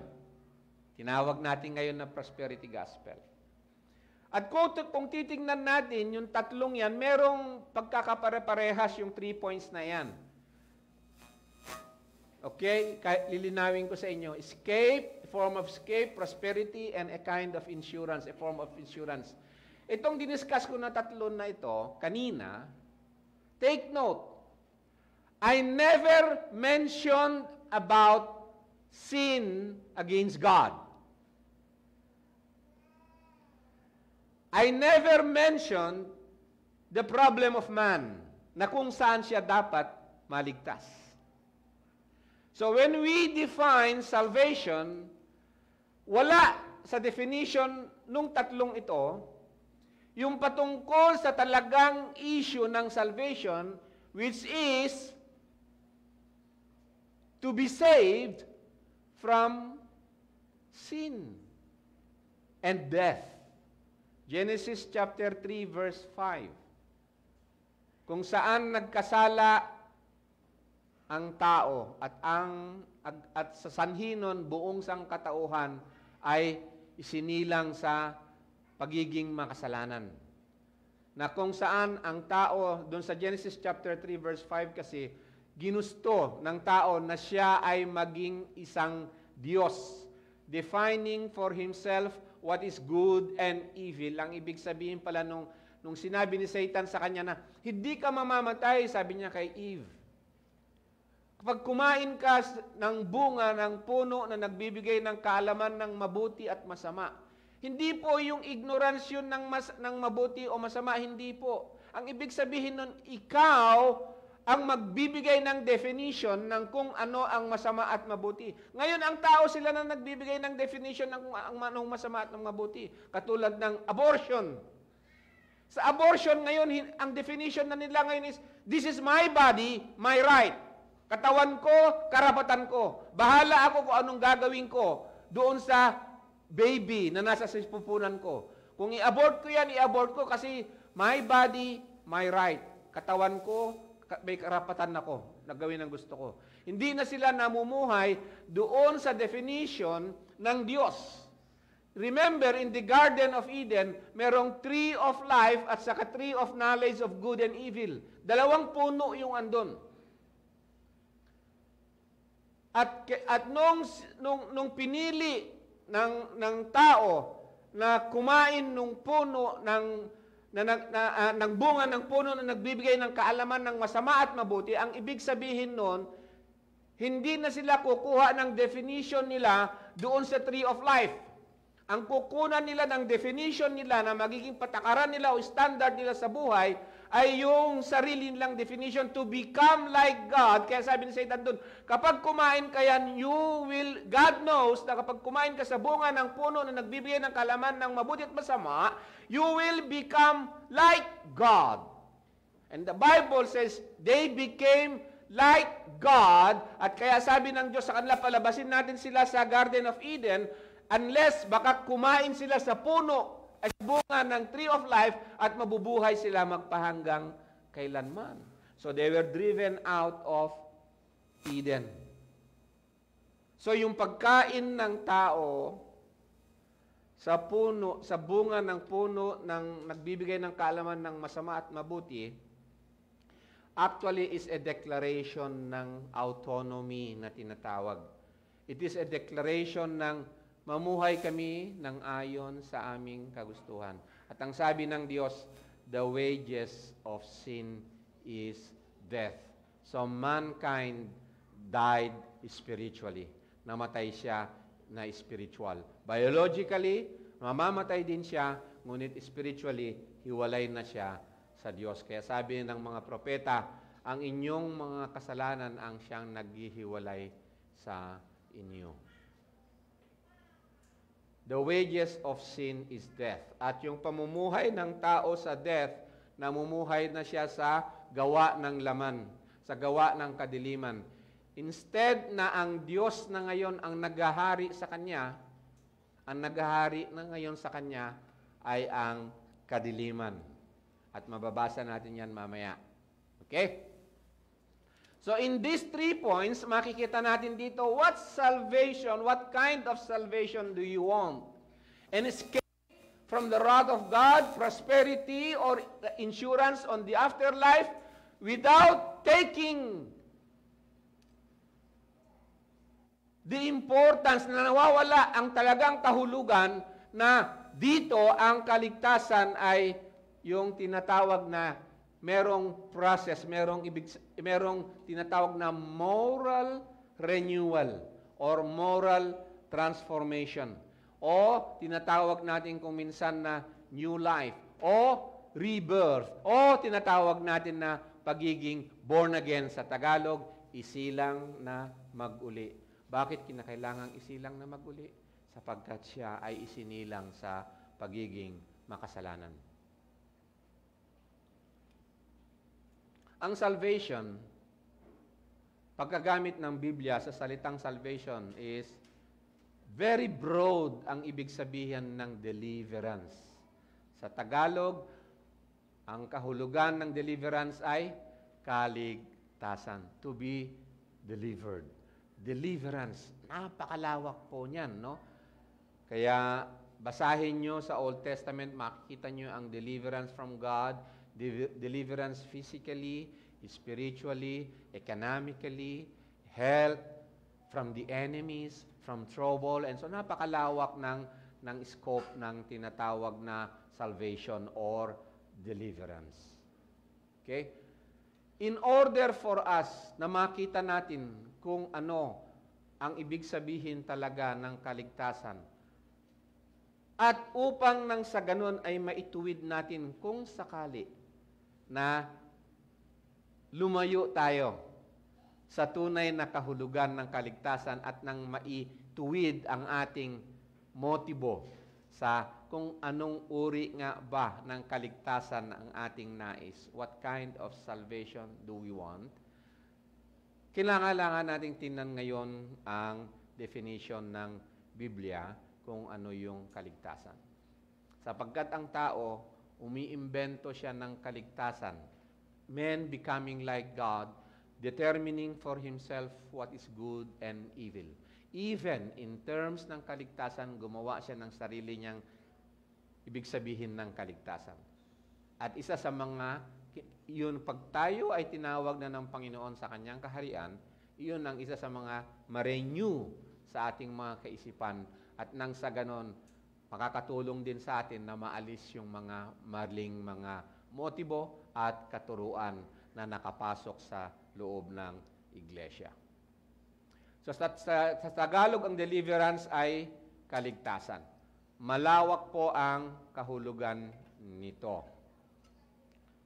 Tinawag natin ngayon na prosperity gospel. At kung titingnan natin, yung tatlong yan, merong pagkakapare-parehas yung 3 points na yan. Okay? Lilinawin ko sa inyo. Escape, a form of escape, prosperity, and a kind of insurance, a form of insurance. Itong diniscuss ko na tatlo na ito, kanina, take note, I never mentioned about sin against God. I never mentioned the problem of man, na kung saan siya dapat maligtas. So when we define salvation, wala sa definition nung tatlong ito, yung patungkol sa talagang issue ng salvation, which is to be saved from sin and death. Genesis chapter 3 verse 5. Kung saan nagkasala ang tao at sa sanhi nun buong sangkatauhan ay isinilang sa pagiging makasalanan. Na kung saan ang tao, doon sa Genesis chapter 3 verse 5 kasi, ginusto ng tao na siya ay maging isang Diyos, defining for himself what is good and evil. Ang ibig sabihin pala nung sinabi ni Satan sa kanya na, hindi ka mamamatay, sabi niya kay Eve. Kapag kumain ka ng bunga ng puno na nagbibigay ng kaalaman ng mabuti at masama, hindi po yung ignorance yun ng mabuti o masama, hindi po. Ang ibig sabihin nun, ikaw ang magbibigay ng definition ng kung ano ang masama at mabuti. Ngayon, ang tao sila na nagbibigay ng definition ng kung anong masama at mabuti. Katulad ng abortion. Sa abortion ngayon, ang definition na nila ngayon is, this is my body, my right. Katawan ko, karapatan ko. Bahala ako kung anong gagawin ko doon sa baby na nasa pupunan ko. Kung i-abort ko yan, i-abort ko kasi my body, my right. Katawan ko, may karapatan ako na gawin ang gusto ko. Hindi na sila namumuhay doon sa definition ng Diyos. Remember, in the Garden of Eden, merong tree of life at saka tree of knowledge of good and evil. Dalawang puno yung andon. At nung pinili ng tao na kumain nung puno ng bunga ng puno na nagbibigay ng kaalaman ng masama at mabuti, ang ibig sabihin nun, hindi na sila kukuha ng definition nila doon sa tree of life. Ang kukunan nila ng definition nila na magiging patakaran nila o standard nila sa buhay ay yung sarili nilang definition to become like God. Kaya sabi ni Satan doon, kapag kumain ka yan, God knows na kapag kumain ka sa bunga ng puno na nagbibigay ng kaalaman ng mabuti at masama, you will become like God. And the Bible says, they became like God. At kaya sabi ng Diyos sa kanila, palabasin natin sila sa Garden of Eden, unless baka kumain sila sa puno ay bunga ng tree of life at mabubuhay sila magpahanggang kailanman. So they were driven out of Eden. So yung pagkain ng tao sa puno, sa bunga ng puno ng nagbibigay ng kaalaman ng masama at mabuti, actually is a declaration ng autonomy na tinatawag. It is a declaration ng mamuhay kami ng ayon sa aming kagustuhan. At ang sabi ng Diyos, the wages of sin is death. So mankind died spiritually. Namatay siya na spiritual. Biologically, mamamatay din siya, ngunit spiritually, hiwalay na siya sa Diyos. Kaya sabi ng mga propeta, ang inyong mga kasalanan ang siyang naghihiwalay sa inyo. The wages of sin is death. At yung pamumuhay ng tao sa death, namumuhay na siya sa gawa ng laman, sa gawa ng kadiliman. Instead na ang Diyos na ngayon ang naghahari sa kanya, ang naghahari na ngayon sa kanya ay ang kadiliman. At mababasa natin yan mamaya. Okay? So in these 3 points, makikita natin dito, what salvation, what kind of salvation do you want? An escape from the wrath of God, prosperity, or insurance on the afterlife without taking the importance na nawawala ang talagang kahulugan na dito ang kaligtasan ay yung tinatawag na merong process, merong tinatawag na moral renewal or moral transformation. O tinatawag natin kung minsan na new life o rebirth o tinatawag natin na pagiging born again sa Tagalog, isilang na mag-uli. Bakit kinakailangang isilang na mag-uli? Sapagkat siya ay isinilang sa pagiging makasalanan. Ang salvation, pagkagamit ng Biblia sa salitang salvation is very broad ang ibig sabihin ng deliverance. Sa Tagalog, ang kahulugan ng deliverance ay kaligtasan. To be delivered. Deliverance. Napakalawak po niyan, no? Kaya basahin nyo sa Old Testament, makikita nyo ang deliverance from God, deliverance physically, spiritually, economically, health, from the enemies, from trouble, and so napakalawak ng scope ng tinatawag na salvation or deliverance. Okay? In order for us na makita natin kung ano ang ibig sabihin talaga ng kaligtasan, at upang nang sa ganun ay maituwid natin kung sakali na lumayo tayo sa tunay na kahulugan ng kaligtasan at nang maituwid ang ating motibo sa kung anong uri nga ba ng kaligtasan ang ating nais. What kind of salvation do we want? Kailangan nating tingnan ngayon ang definition ng Biblia kung ano yung kaligtasan. Sapagkat ang tao, umiimbento siya ng kaligtasan. Man becoming like God, determining for himself what is good and evil. Even in terms ng kaligtasan, gumawa siya ng sarili niyang ibig sabihin ng kaligtasan. At isa sa mga, yun pag tayo ay tinawag na ng Panginoon sa kanyang kaharian, yun ang isa sa mga ma-renew sa ating mga kaisipan at nang sa ganon, makakatulong din sa atin na maalis yung mga maling mga motibo at katuruan na nakapasok sa loob ng iglesia. So sa Tagalog, ang deliverance ay kaligtasan. Malawak po ang kahulugan nito.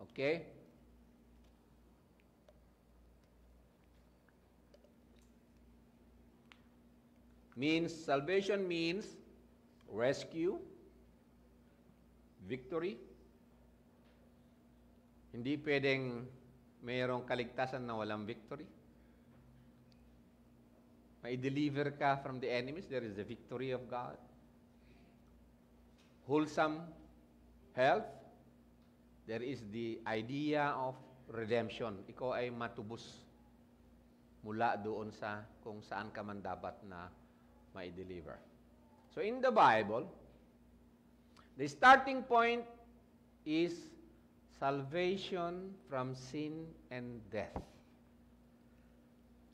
Okay? Salvation means rescue, victory. Hindi pwedeng mayroong kaligtasan na walang victory. Mai-deliver ka from the enemies, there is the victory of God. Wholesome health, there is the idea of redemption. Ikaw ay matubos mula doon sa kung saan ka man dapat na mai-deliver. So in the Bible, the starting point is salvation from sin and death.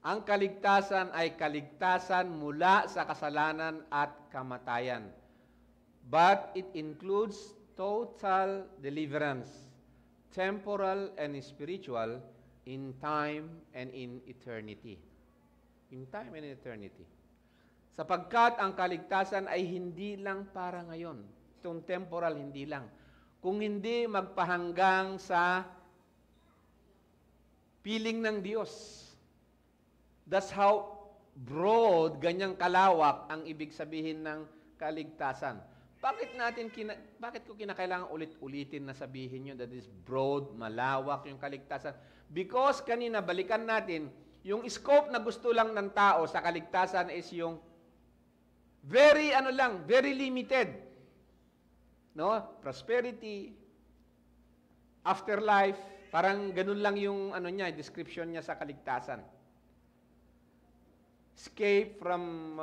Ang kaligtasan ay kaligtasan mula sa kasalanan at kamatayan. But it includes total deliverance, temporal and spiritual, in time and in eternity. In time and in eternity. Sapagkat ang kaligtasan ay hindi lang para ngayon. Itong temporal, hindi lang. Kung hindi magpahanggang sa piling ng Diyos. That's how broad, ganyang kalawak ang ibig sabihin ng kaligtasan. Bakit ko kinakailangan ulit-ulitin na sabihin nyo that is broad, malawak yung kaligtasan? Because kanina, balikan natin, yung scope na gusto lang ng tao sa kaligtasan is yung very limited. No? Prosperity, afterlife, parang ganun lang yung description niya sa kaligtasan. Escape from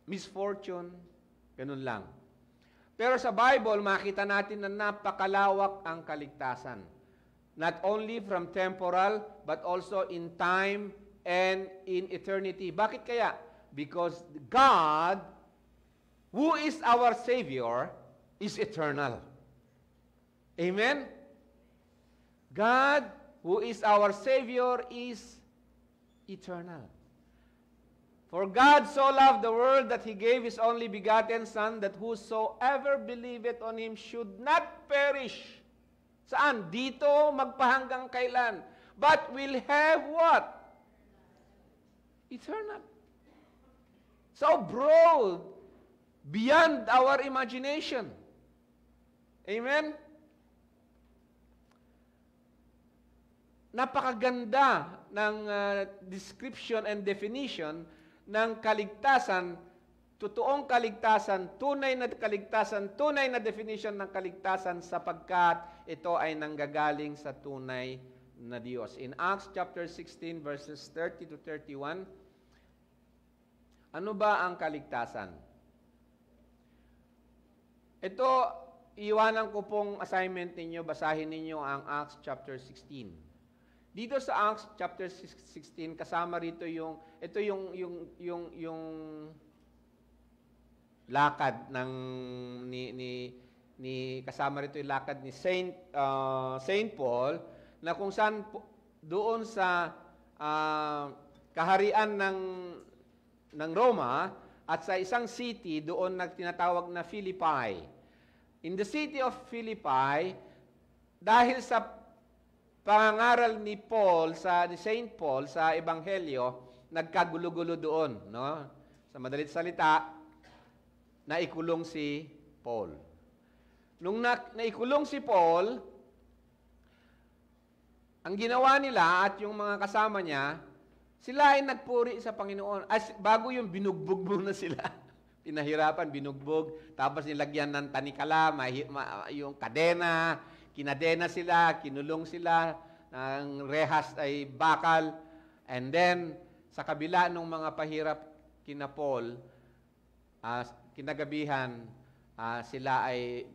misfortune, ganun lang. Pero sa Bible, makita natin na napakalawak ang kaligtasan. Not only from temporal, but also in time and in eternity. Bakit kaya? Because God, who is our Savior, is eternal. Amen? God, who is our Savior, is eternal. For God so loved the world that He gave His only begotten Son, that whosoever believeth on Him should not perish. Saan? Dito magpahanggang kailan. But will have what? Eternal. So broad, beyond our imagination. Amen? Napakaganda ng description and definition ng kaligtasan, totoong kaligtasan, tunay na definition ng kaligtasan sapagkat ito ay nanggagaling sa tunay na Diyos. In Acts chapter 16 verses 30 to 31, ano ba ang kaligtasan? Ito, iwanan ko pong assignment ninyo, basahin ninyo ang Acts chapter 16. Dito sa Acts chapter 16 kasama rito yung lakad ng kasama rito yung lakad ni Saint Paul na kung saan doon sa kaharian ng Roma at sa isang city doon tinatawag na Philippi. In the city of Philippi, dahil sa pangaral ni Saint Paul sa Ebanghelyo, nagkagulo-gulo doon, no? Sa madalit salita, naikulong si Paul. Nung naikulong si Paul, ang ginawa nila at yung mga kasama niya, sila ay nagpuri sa Panginoon. Bago yung binugbog muna sila. Pinahirapan, binugbog, tapos nilagyan ng tanikala, yung kadena, kinadena sila, kinulong sila, ng rehas ay bakal, and then, sa kabila ng mga pahirap kina Paul, kinagabihan, sila ay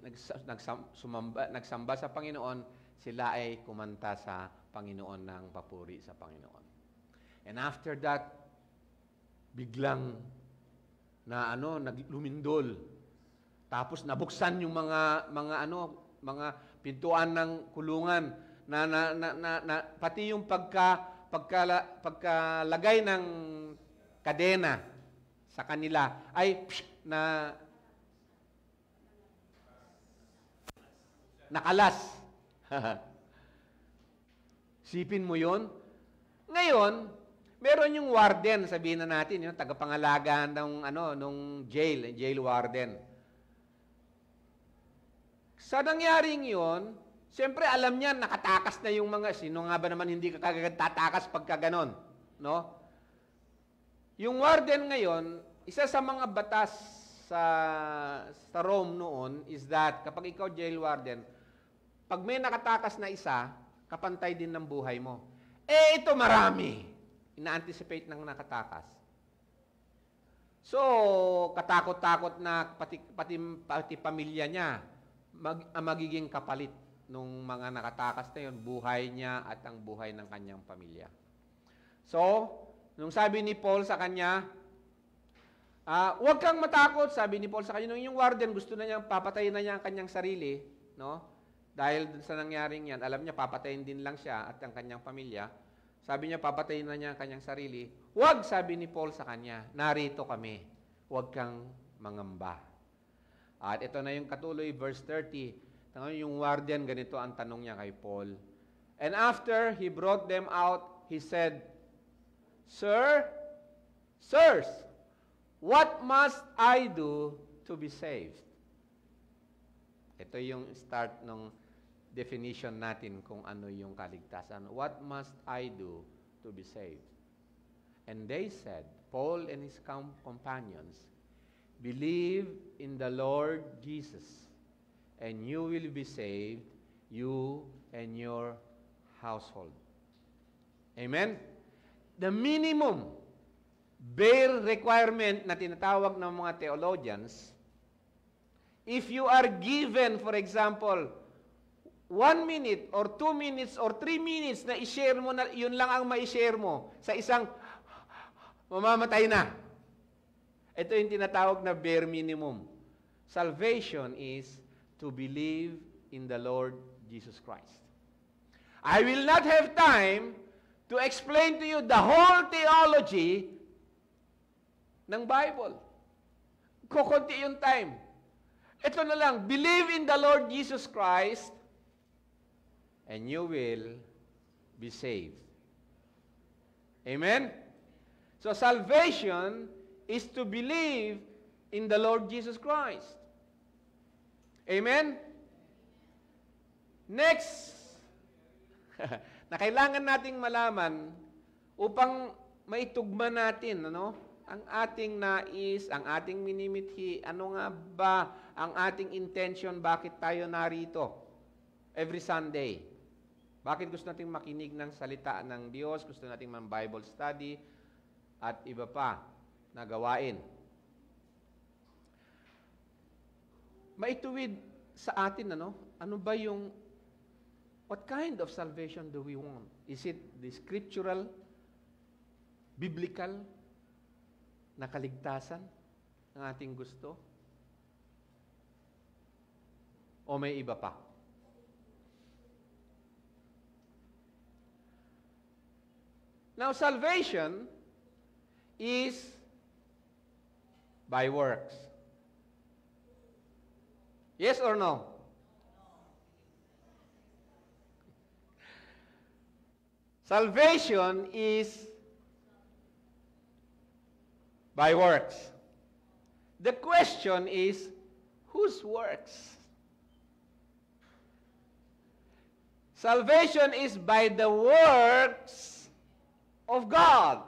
nagsamba sa Panginoon, sila ay kumanta sa Panginoon ng papuri sa Panginoon. And after that, biglang naglumindol. Tapos nabuksan yung mga pintuan ng kulungan na pati yung pagkalagay ng kadena sa kanila ay nakalas. Sipin mo yun? Ngayon, meron yung warden, sabihin na natin, yung tagapangalaga nung jail warden. Sa nangyaring yun, siyempre alam niya, nakatakas na yung sino nga ba naman hindi kagad tatakas pagka ganon, no? Yung warden ngayon, isa sa mga batas sa Rome noon is that kapag ikaw jail warden, pag may nakatakas na isa, kapantay din ng buhay mo. Ito marami. Ina-anticipate ng nakatakas. So, katakot-takot na pati pamilya niya magiging kapalit nung mga nakatakas na yun, buhay niya at ang buhay ng kanyang pamilya. So, nung sabi ni Paul sa kanya, huwag kang matakot, sabi ni Paul sa kanya, nung yung warden gusto na niya, papatayin na niya ang kanyang sarili, no? Dahil sa nangyaring yan, alam niya, papatayin din lang siya at ang kanyang pamilya. Sabi niya, papatayin na niya ang kanyang sarili. Huwag, sabi ni Paul sa kanya, narito kami. Huwag kang mangamba. At ito na yung katuloy, verse 30. Yung warden, ganito ang tanong niya kay Paul. And after he brought them out, he said, Sirs, what must I do to be saved? Ito yung start ng definition natin kung ano yung kaligtasan. What must I do to be saved? And they said, Paul and his companions, believe in the Lord Jesus, and you will be saved, you and your household. Amen? The minimum bare requirement na tinatawag ng mga theologians, if you are given, for example, 1 minute or 2 minutes or 3 minutes na i-share mo, na yun lang ang ma-share mo sa isang mamamatay na. Ito yung tinatawag na bare minimum. Salvation is to believe in the Lord Jesus Christ. I will not have time to explain to you the whole theology ng Bible. Kukunti yung time. Ito na lang, believe in the Lord Jesus Christ and you will be saved. Amen? So salvation is to believe in the Lord Jesus Christ. Amen? Next, na kailangan nating malaman upang maitugma natin, ang ating nais, ang ating minimithi, ano nga ba ang ating intention, bakit tayo narito every Sunday? Bakit gusto nating makinig ng salita ng Diyos, gusto nating Bible study, at iba pa na gawain? Maituwid sa atin, ano ba yung, what kind of salvation do we want? Is it the scriptural, biblical, na kaligtasan ng ating gusto? O may iba pa? Now, salvation is by works. Yes or no? Salvation is by works. The question is, whose works? Salvation is by the works of God.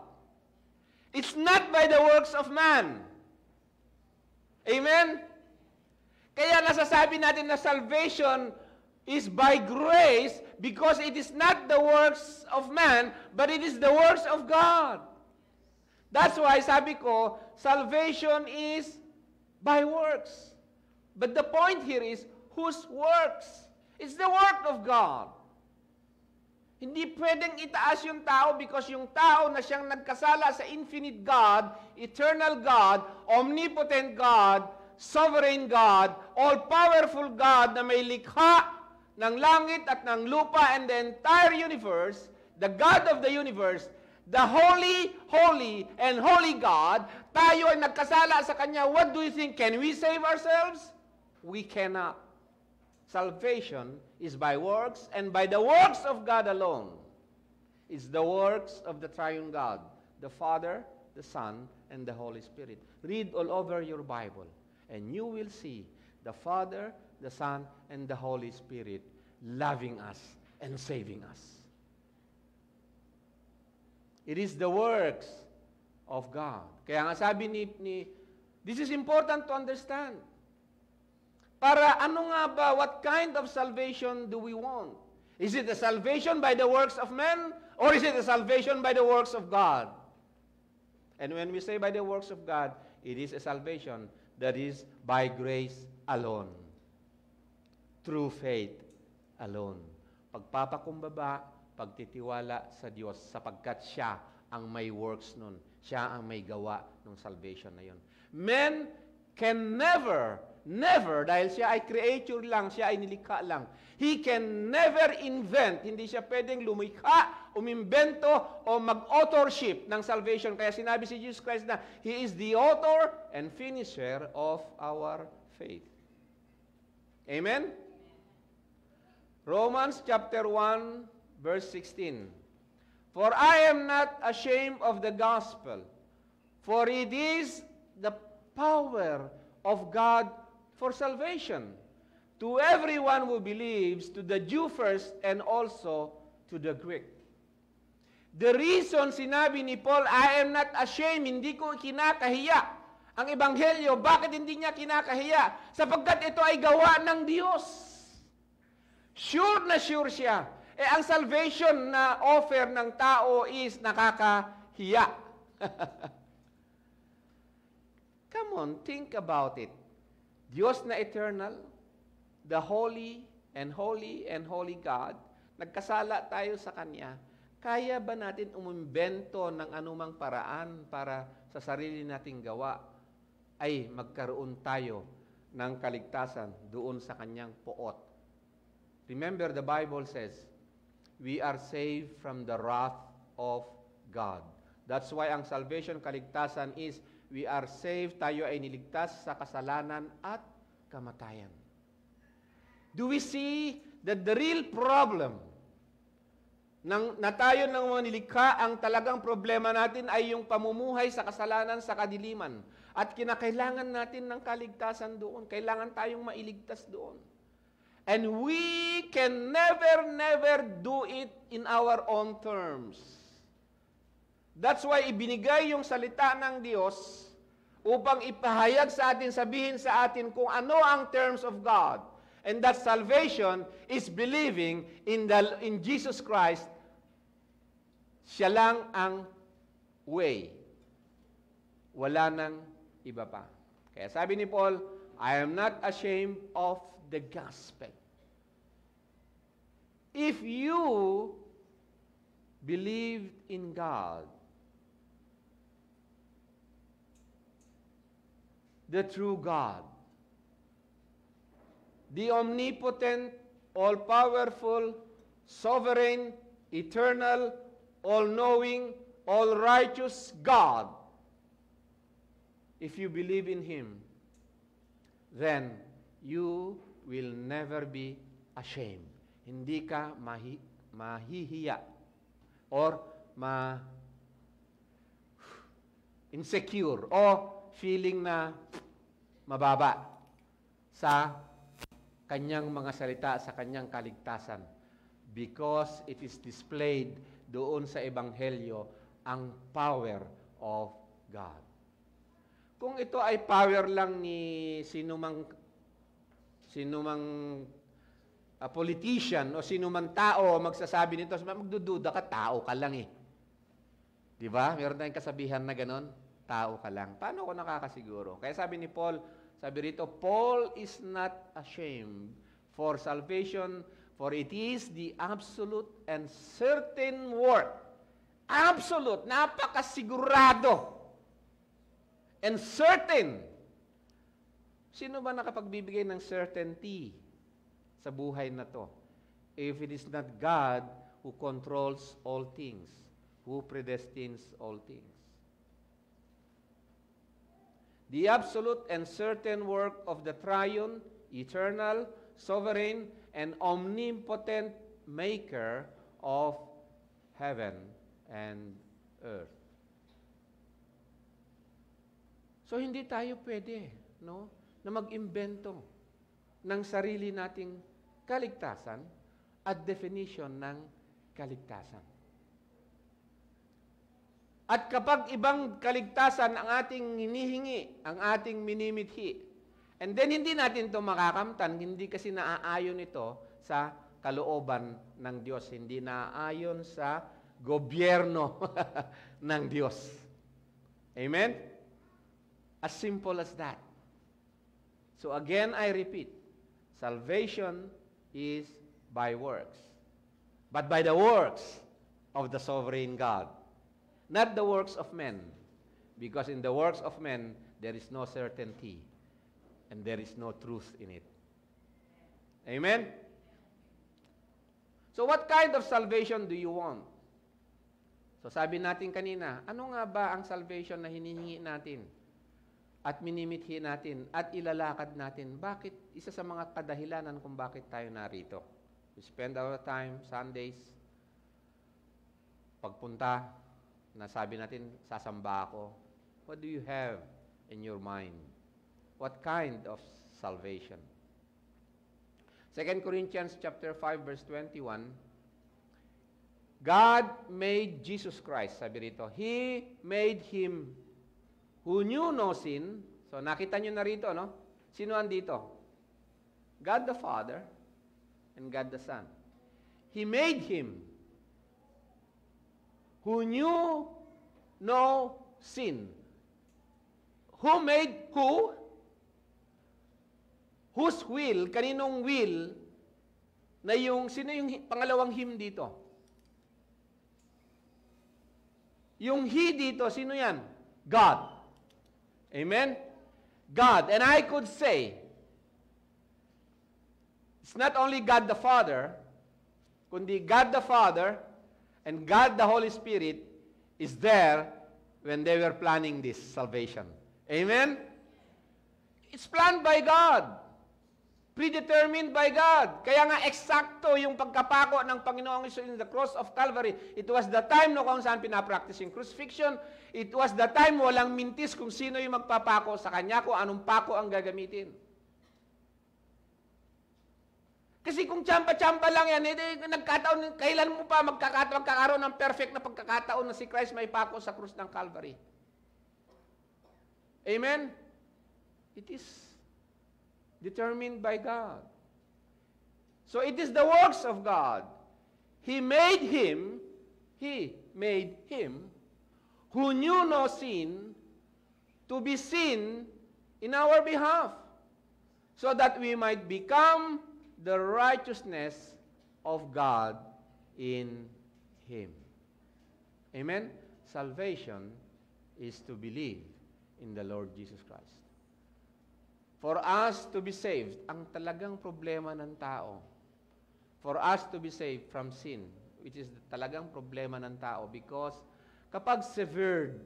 It's not by the works of man. Amen? Kaya nasasabi natin na salvation is by grace because it is not the works of man, but it is the works of God. That's why sabi ko, salvation is by works. But the point here is, whose works? It's the work of God. Hindi pwedeng itaas yung tao because yung tao na siyang nagkasala sa infinite God, eternal God, omnipotent God, sovereign God, all-powerful God na may likha ng langit at ng lupa and the entire universe, the God of the universe, the holy, holy, and holy God, tayo ay nagkasala sa Kanya. What do you think? Can we save ourselves? We cannot. Salvation is by works, and by the works of God alone. It's the works of the triune God, the Father, the Son, and the Holy Spirit. Read all over your Bible, and you will see the Father, the Son, and the Holy Spirit loving us and saving us. It is the works of God. Kaya nga sabi this is important to understand. Para ano nga ba, what kind of salvation do we want? Is it a salvation by the works of men, or is it a salvation by the works of God? And when we say by the works of God, it is a salvation that is by grace alone, through faith alone. Pagpapakumbaba, pagtitiwala sa Diyos, sapagkat Siya ang may works nun. Siya ang may gawa ng salvation na yun. Men can never, dahil siya ay creature lang, siya ay nilikha lang. He can never invent, hindi siya pwedeng lumikha, umimbento, o mag-authorship ng salvation. Kaya sinabi si Jesus Christ na, He is the author and finisher of our faith. Amen? Romans chapter 1, verse 16. For I am not ashamed of the gospel, for it is the power of God for salvation to everyone who believes, to the Jew first and also to the Greek. The reason sinabi ni Paul, I am not ashamed, hindi ko kinakahiya ang ebanghelyo. Bakit hindi niya kinakahiya? Sapagkat ito ay gawa ng Diyos. Sure na sure siya. Ang salvation na offer ng tao is nakakahiya. Come on, think about it. Diyos na eternal, the holy and holy and holy God, nagkasala tayo sa Kanya. Kaya ba natin umimbento ng anumang paraan para sa sarili nating gawa ay magkaroon tayo ng kaligtasan doon sa Kanyang poot? Remember, the Bible says, we are saved from the wrath of God. That's why ang salvation, kaligtasan is, we are saved, tayo ay niligtas sa kasalanan at kamatayan. Do we see that the real problem na tayo ng mga nilikha, ang talagang problema natin ay yung pamumuhay sa kasalanan sa kadiliman. At kinakailangan natin ng kaligtasan doon. Kailangan tayong mailigtas doon. And we can never do it in our own terms. That's why ibinigay yung salita ng Diyos upang ipahayag sa atin, sabihin sa atin kung ano ang terms of God. And that salvation is believing in Jesus Christ. Siya lang ang way. Wala nang iba pa. Kaya sabi ni Paul, I am not ashamed of the gospel. If you believed in God, the true God, the omnipotent, all-powerful, sovereign, eternal, all-knowing, all-righteous God, if you believe in Him, then you will never be ashamed. Hindi ka mahihiya or insecure o feeling na mababa sa kanyang mga salita, sa kanyang kaligtasan. Because it is displayed doon sa Ebanghelyo ang power of God. Kung ito ay power lang ni sinumang politician o sinumang tao magsasabi nito, magdududa ka, tao ka lang eh. Di ba? Meron tayong kasabihan na ganon, tao ka lang. Paano ko nakakasiguro? Kaya sabi ni Paul, sabi rito, Paul is not ashamed for salvation, for it is the absolute and certain work. Absolute, napakasigurado. And certain. Sino ba nakapagbibigay ng certainty sa buhay na to? If it is not God who controls all things, who predestines all things. The absolute and certain work of the triune, eternal, sovereign, and omnipotent maker of heaven and earth. So hindi tayo pwede, no, na mag-imbento ng sarili nating kaligtasan at definition ng kaligtasan. At kapag ibang kaligtasan ang ating hinihingi, ang ating minimithi, and then hindi natin ito makakamtan, hindi kasi naaayon ito sa kalooban ng Diyos, hindi naaayon sa gobyerno ng Diyos. Amen? As simple as that. So again, I repeat, salvation is by works, but by the works of the sovereign God. Not the works of men, because in the works of men, there is no certainty, and there is no truth in it. Amen? So what kind of salvation do you want? So sabi natin kanina, ano nga ba ang salvation na hinihingi natin? At minimithi natin, at ilalakad natin? Bakit? Isa sa mga kadahilanan kung bakit tayo narito. We spend our time, Sundays, pagpunta, nasabi natin, sasamba ako. What do you have in your mind? What kind of salvation? 2 Corinthians chapter 5, verse 21, God made Jesus Christ, sabi rito, He made Him who knew no sin. So nakita nyo na rito, no? Sino andito? God the Father and God the Son. He made Him who knew no sin. Who made who? Whose will? Kaninong will? Na yung, sino yung pangalawang him dito? Yung he dito, sino yan? God. Amen? God. And I could say, it's not only God the Father, kundi God the Father and God the Holy Spirit is there when they were planning this salvation. Amen? It's planned by God. Predetermined by God. Kaya nga eksakto yung pagkapako ng Panginoong Hesus in the cross of Calvary. It was the time no kung saan pinapractice yung crucifixion. It was the time walang mintis kung sino yung magpapako sa Kanya, kung anong pako ang gagamitin. Kasi kung tsampa-tsampa lang yan, nagkataon, kailan mo pa magkakaroon ng perfect na pagkakataon na si Christ may pako sa krus ng Calvary? Amen? It is determined by God. So it is the works of God. He made him who knew no sin to be sin in our behalf, so that we might become the righteousness of God in Him. Amen? Salvation is to believe in the Lord Jesus Christ. For us to be saved, ang talagang problema ng tao, for us to be saved from sin, which is talagang problema ng tao, because kapag severed,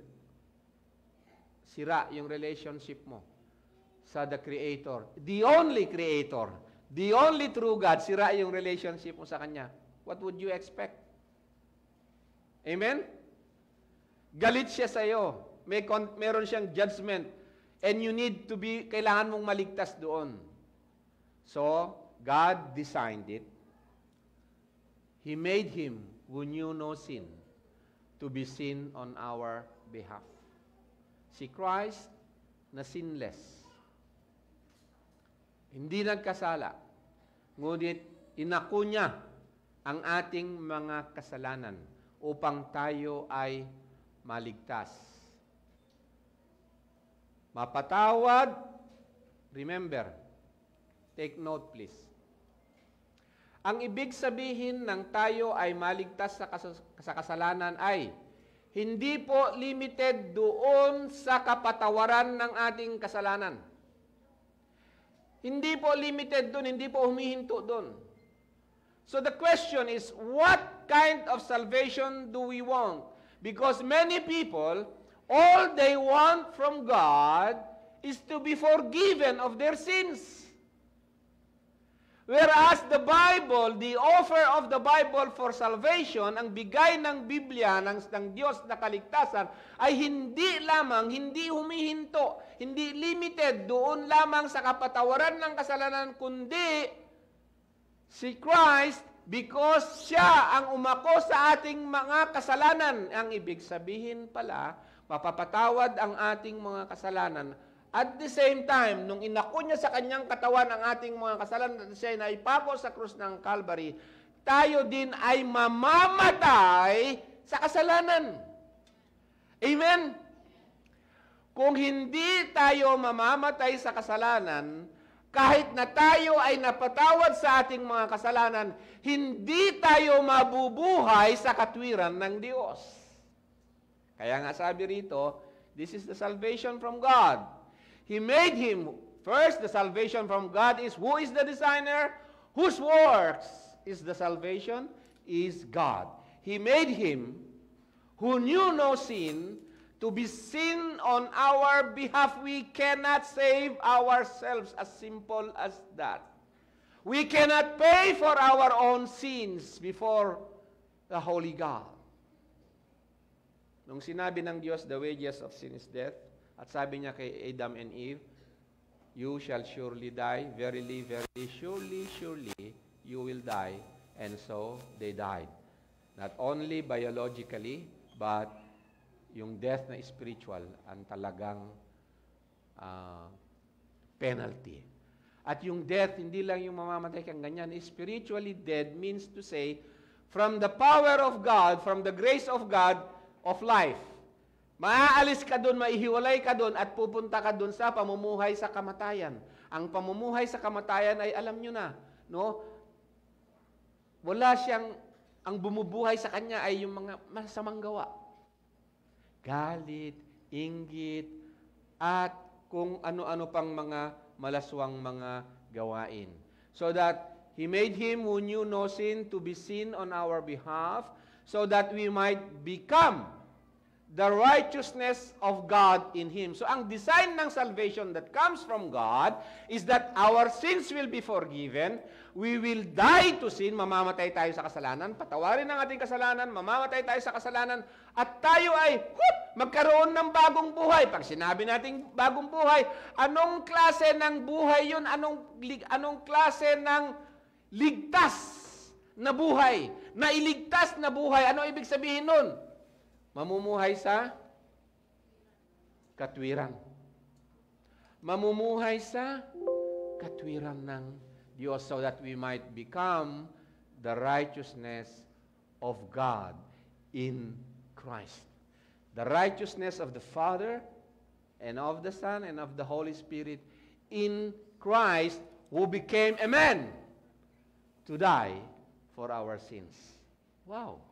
sira yung relationship mo sa the Creator, the only Creator, the only true God, sira yung relationship mo sa Kanya, what would you expect? Amen? Galit siya sa iyo. Meron siyang judgment. And you need to be, kailangan mong maligtas doon. So, God designed it. He made him who knew no sin to be sin on our behalf. Si Christ na sinless. Hindi nagkasala, ngunit inako niya ang ating mga kasalanan upang tayo ay maligtas. Mapatawad, remember, take note please. Ang ibig sabihin ng tayo ay maligtas sa kasalanan ay hindi po limited doon sa kapatawaran ng ating kasalanan. Hindi po limited doon, hindi po humihinto doon. So the question is, what kind of salvation do we want? Because many people, all they want from God is to be forgiven of their sins. Whereas the Bible, the offer of the Bible for salvation, ang bigay ng Biblia ng Diyos na kaligtasan, ay hindi lamang, hindi humihinto, hindi limited doon lamang sa kapatawaran ng kasalanan, kundi si Christ, because siya ang umako sa ating mga kasalanan. Ang ibig sabihin pala, mapapatawad ang ating mga kasalanan. At the same time, nung inako niya sa kanyang katawan ang ating mga kasalanan at siya na ipako sa krus ng Calvary, tayo din ay mamamatay sa kasalanan. Amen? Kung hindi tayo mamamatay sa kasalanan, kahit na tayo ay napatawad sa ating mga kasalanan, hindi tayo mabubuhay sa katwiran ng Diyos. Kaya nga sabi rito, this is the salvation from God. He made him, first, the salvation from God is, who is the designer? Whose works is the salvation? Is God. He made him, who knew no sin, to be sin on our behalf. We cannot save ourselves, as simple as that. We cannot pay for our own sins before the Holy God. Nung sinabi ng Diyos, the wages of sin is death, at sabi niya kay Adam and Eve, you shall surely die, verily, verily, surely, surely, you will die. And so, they died. Not only biologically, but yung death na spiritual, ang talagang penalty. At yung death, hindi lang yung mamamatay kang ganyan. Spiritually dead means to say, from the power of God, from the grace of God, of life. Maaalis ka doon, maihiwalay ka doon, at pupunta ka doon sa pamumuhay sa kamatayan. Ang pamumuhay sa kamatayan ay, alam nyo na, no? Wala siyang, ang bumubuhay sa kanya ay yung mga masamang gawa. Galit, inggit, at kung ano-ano pang mga malaswang mga gawain. So that He made him who knew no sin to be sin on our behalf, so that we might become the righteousness of God in Him. So ang design ng salvation that comes from God is that our sins will be forgiven, we will die to sin, mamamatay tayo sa kasalanan, patawarin ang ating kasalanan, mamamatay tayo sa kasalanan, at tayo ay magkaroon ng bagong buhay. Pag sinabi nating bagong buhay, anong klase ng buhay yun? Anong klase ng ligtas na buhay? Nailigtas na buhay. Ano ibig sabihin nun? Mamumuhay sa katwiran. Mamumuhay sa katwiran ng Diyos so that we might become the righteousness of God in Christ. The righteousness of the Father and of the Son and of the Holy Spirit in Christ who became a man to die for our sins. Wow!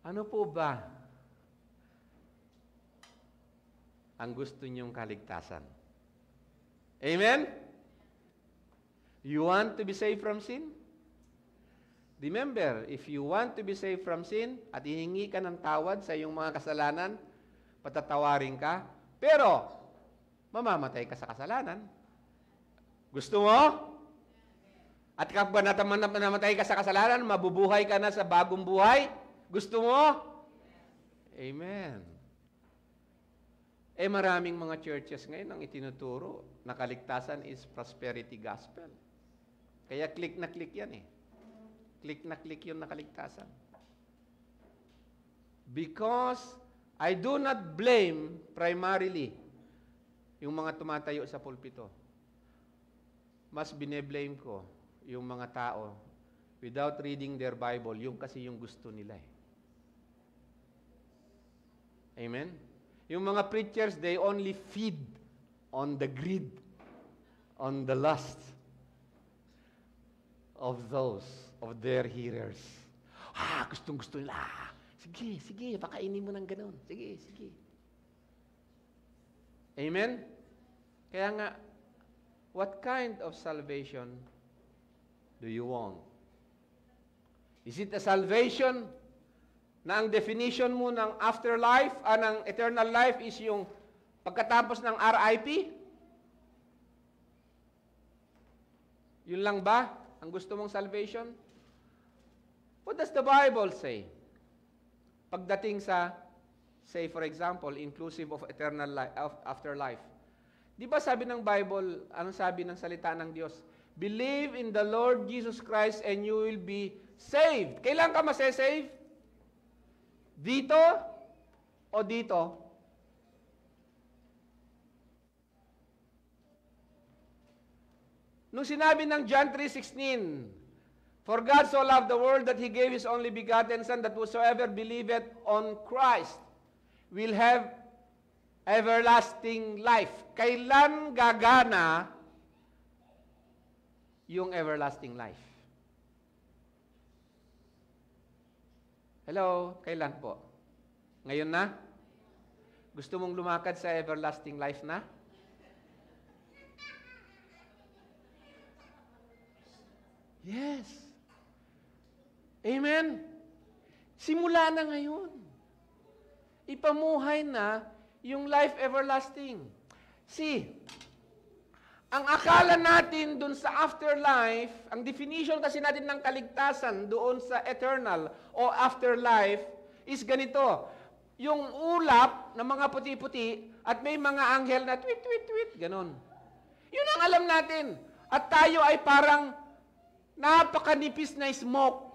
Ano po ba ang gusto niyong kaligtasan? Amen? You want to be saved from sin? Remember, if you want to be saved from sin at hihingi ka ng tawad sa iyong mga kasalanan, patatawarin ka, pero mamamatay ka sa kasalanan. Gusto mo? At kapag namatay ka sa kasalanan, mabubuhay ka na sa bagong buhay? Gusto mo? Amen. Maraming mga churches ngayon ang itinuturo na kaligtasan is prosperity gospel. Kaya click na click yan eh. Click na click yun na kaligtasan. Because I do not blame primarily yung mga tumatayo sa pulpito. Mas bineblame ko yung mga tao without reading their Bible, yung kasi yung gusto nila eh. Amen? Yung mga preachers, they only feed on the greed, on the lust of their hearers. Gustong-gusto nila. Sige, pakainin mo ng ganun. Sige. Amen? Kaya nga, what kind of salvation do you want? Is it a salvation na ang definition mo ng afterlife, ng eternal life is yung pagkatapos ng RIP? Yun lang ba ang gusto mong salvation? What does the Bible say? Pagdating sa, say for example, inclusive of eternal life, of afterlife. Di ba sabi ng Bible, anong sabi ng salita ng Diyos? Believe in the Lord Jesus Christ and you will be saved. Kailan ka masesave? Dito o dito? Nung sinabi ng John 3:16, For God so loved the world that He gave His only begotten Son, that whosoever believeth on Christ will have everlasting life. Kailan gagana yung everlasting life? Hello? Kailan po? Ngayon na? Gusto mong lumakad sa everlasting life na? Yes. Amen? Simula na ngayon. Ipamuhay na yung life everlasting. See, ang akala natin dun sa afterlife, ang definition kasi natin ng kaligtasan doon sa eternal o afterlife is ganito. Yung ulap ng mga puti-puti at may mga anghel na tweet, tweet, tweet, ganon. Yun ang alam natin. At tayo ay parang napakanipis na smoke.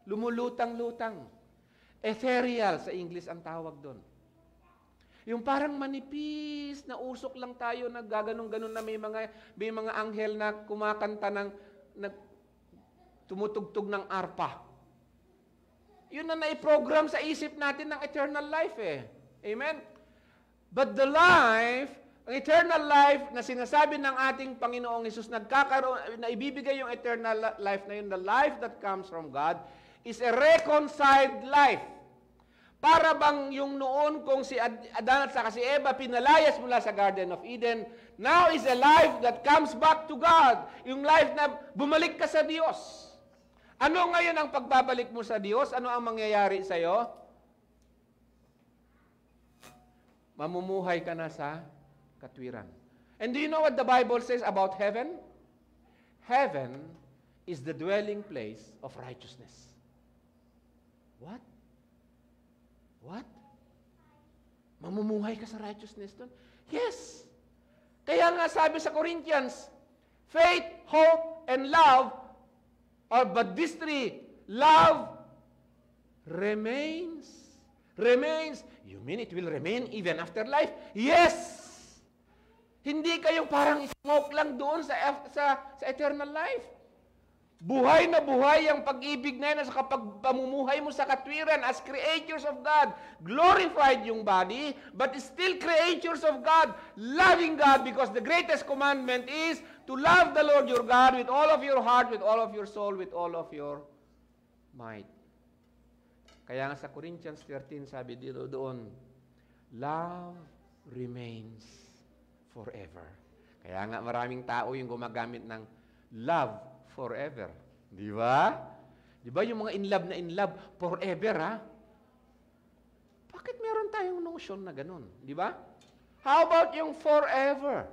Lumulutang-lutang. Ethereal sa English ang tawag doon. Yung parang manipis na usok lang tayo, naggaganong-ganon na may mga anghel na kumakanta ng tumutugtug ng arpa. Yun na naiprogram sa isip natin ng eternal life eh. Amen? But the life, ang eternal life na sinasabi ng ating Panginoong Hesus, nagkakaroon, na ibibigay yung eternal life na yun, the life that comes from God, is a reconciled life. Para bang yung noon kung si Adan at saka si Eva pinalayas mula sa Garden of Eden, now is a life that comes back to God. Yung life na bumalik ka sa Diyos. Ano ngayon ang pagbabalik mo sa Diyos? Ano ang mangyayari sa iyo? Mamumuhay ka na sa katwiran. And do you know what the Bible says about heaven? Heaven is the dwelling place of righteousness. What? What? Mamumuhay ka sa righteousness doon? Yes. Kaya nga sabi sa Corinthians, faith, hope, and love, but these three, love remains. Remains. You mean it will remain even after life? Yes! Hindi kayong parang smoke lang doon sa eternal life. Buhay na buhay ang pag-ibig na yan sa kapag pamumuhay mo sa katwiran as creatures of God. Glorified yung body, but still creatures of God. Loving God because the greatest commandment is to love the Lord your God with all of your heart, with all of your soul, with all of your might. Kaya nga sa Corinthians 13, sabi dito doon, love remains forever. Kaya nga maraming tao yung gumagamit ng love forever. Di ba? Di ba yung mga in love forever, ha? Bakit meron tayong notion na ganun? Di ba? How about yung forever?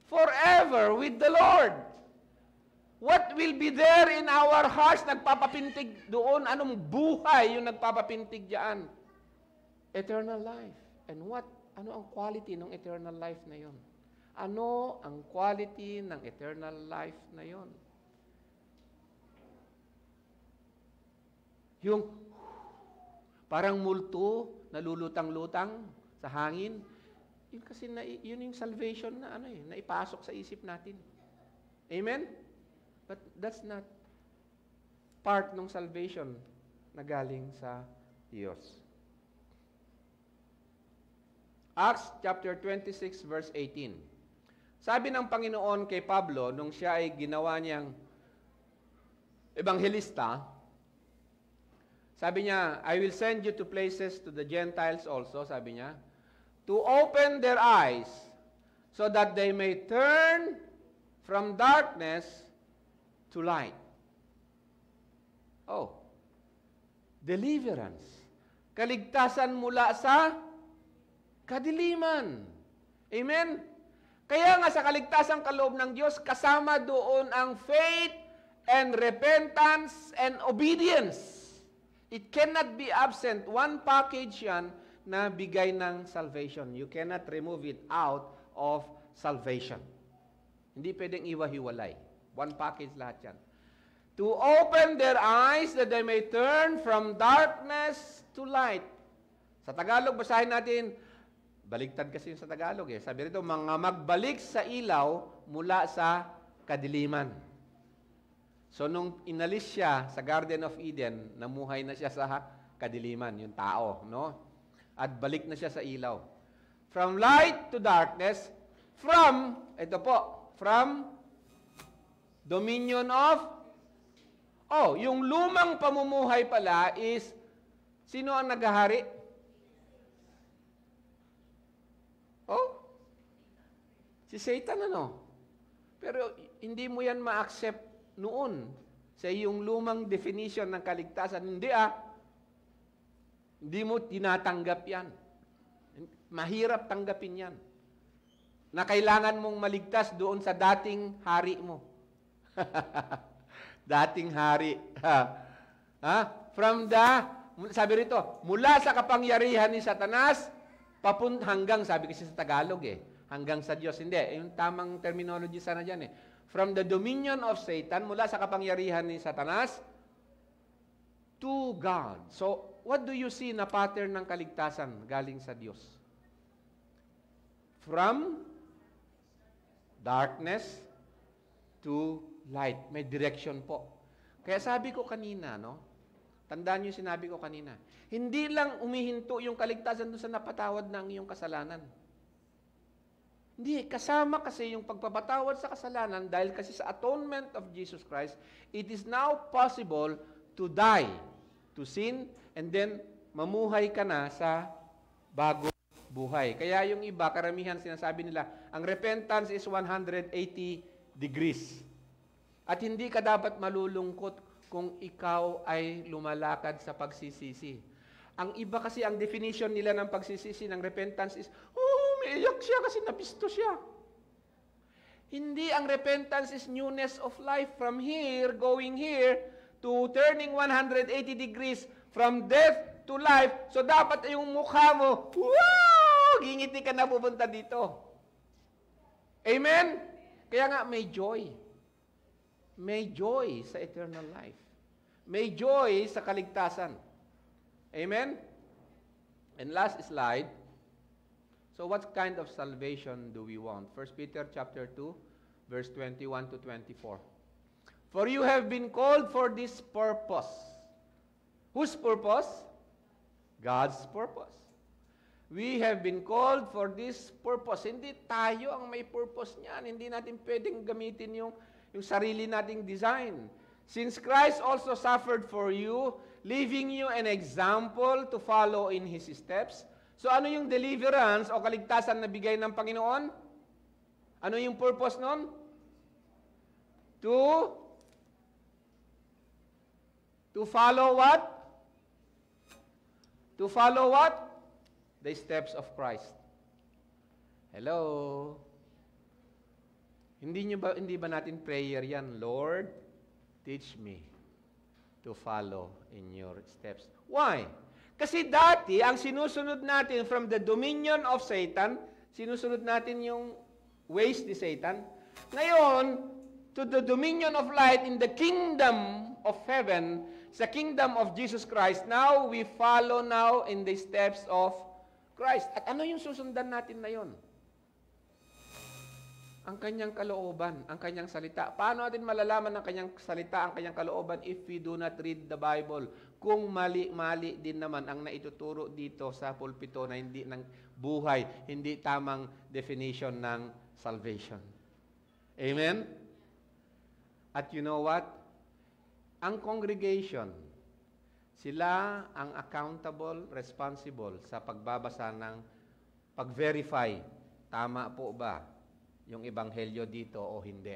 Forever with the Lord. What will be there in our hearts? Nagpapapintig doon. Anong buhay yung nagpapapintig diyan? Eternal life. And what? Ano ang quality ng eternal life na yon? Ano ang quality ng eternal life na yon? Yung parang multo, nalulutang-lutang sa hangin. Yun kasi yun yung salvation na naipasok sa isip natin. Amen? But that's not part ng salvation na galing sa Diyos. Acts chapter 26 verse 18. Sabi ng Panginoon kay Pablo nung siya ay ginawa niyang ebanghelista, sabi niya, I will send you to places to the Gentiles also, sabi niya, to open their eyes so that they may turn from darkness to light. Oh, deliverance. Kaligtasan mula sa kadiliman. Amen? Kaya nga sa kaligtasan kaloob ng Diyos, kasama doon ang faith and repentance and obedience. It cannot be absent. One package yan na bigay ng salvation. You cannot remove it out of salvation. Hindi pwedeng iwahiwalay. One package lahat yan. To open their eyes that they may turn from darkness to light. Sa Tagalog, basahin natin, baligtad kasi yung sa Tagalog eh. Sabi rito, mga magbalik sa ilaw mula sa kadiliman. So, nung inalis siya sa Garden of Eden, namuhay na siya sa kadiliman, yung tao, no? At balik na siya sa ilaw. From light to darkness, ito po, from dominion of, yung lumang pamumuhay pala is, sino ang naghahari? Si Satan, ano? Pero hindi mo yan ma-accept noon sa iyong lumang definition ng kaligtasan. Hindi Hindi mo tinatanggap yan. Mahirap tanggapin yan. Na kailangan mong maligtas doon sa dating hari mo. Dating hari. Sabi rito, mula sa kapangyarihan ni Satanas, hanggang, sabi kasi sa Tagalog hanggang sa Diyos. Hindi, yung tamang terminology sana dyan From the dominion of Satan, mula sa kapangyarihan ni Satanas, to God. So, what do you see na pattern ng kaligtasan galing sa Diyos? From darkness to light. May direction po. Kaya sabi ko kanina, tandaan niyo yung sinabi ko kanina, hindi lang umihinto yung kaligtasan doon sa napatawad ng iyong kasalanan. Hindi, kasama kasi yung pagpapatawad sa kasalanan dahil kasi sa atonement of Jesus Christ, it is now possible to die to sin and then mamuhay ka na sa bagong buhay. Kaya yung iba, karamihan sinasabi nila, ang repentance is 180 degrees. At hindi ka dapat malulungkot kung ikaw ay lumalakad sa pagsisisi. Ang iba kasi, ang definition nila ng pagsisisi, ng repentance is, umiiyak siya kasi napisto siya. Hindi, ang repentance is newness of life from here, going here, to turning 180 degrees from death to life. So dapat yung mukha mo, wow! Gingiti ka na pupunta dito. Amen? Kaya nga, may joy. May joy sa eternal life. May joy sa kaligtasan. Amen? And last slide. So what kind of salvation do we want? 1 Peter chapter 2, verse 21 to 24. For you have been called for this purpose. Whose purpose? God's purpose. We have been called for this purpose. Hindi tayo ang may purpose niyan. Hindi natin pwedeng gamitin yung sarili nating design. Since Christ also suffered for you, leaving you an example to follow in His steps. So ano yung deliverance o kaligtasan na bigay ng Panginoon? Ano yung purpose nun? To follow what? To follow what? The steps of Christ. Hello? Hindi ba natin prayer yan? Lord, teach me to follow in your steps. Why? Kasi dati, ang sinusunod natin from the dominion of Satan, sinusunod natin yung ways ni Satan. Ngayon, to the dominion of light in the kingdom of heaven, sa kingdom of Jesus Christ, now we follow now in the steps of Christ. At ano yung susundan natin na yun? Ang kanyang kalooban, ang kanyang salita. Paano natin malalaman ang kanyang salita, ang kanyang kalooban if we do not read the Bible? Kung mali-mali din naman ang naituturo dito sa pulpito na hindi ng buhay, hindi tamang definition ng salvation. Amen? At you know what? Ang congregation, sila ang accountable, responsible sa pagbabasa ng pag-verify, tama po ba yung ebanghelyo dito o hindi.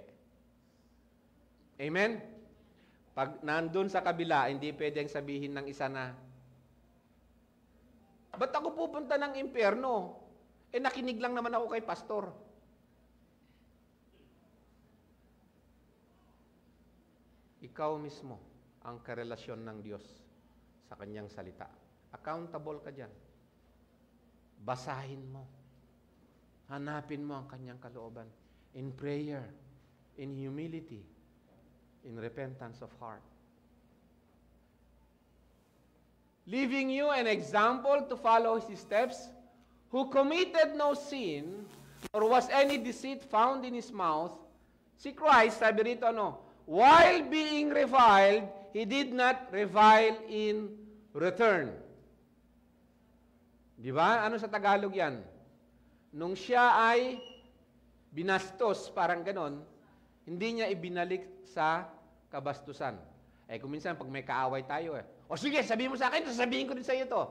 Amen? Pag nandun sa kabila, hindi pwedeng sabihin ng isa na, ba't ako pupunta ng impyerno? Nakinig lang naman ako kay pastor. Ikaw mismo ang karelasyon ng Diyos sa kanyang salita. Accountable ka dyan. Basahin mo. Hanapin mo ang kanyang kalooban. In prayer, in humility, in repentance of heart. Leaving you an example to follow His steps, who committed no sin, nor was any deceit found in His mouth. Si Christ, sabi rito, while being reviled, He did not revile in return. Di ba? Ano sa Tagalog yan? Nung siya ay binastos, parang ganon, hindi niya ibinalik sa kabastusan. Kung minsan, pag may kaaway tayo, o sige, sabihin mo sa akin, sasabihin ko din sa iyo to.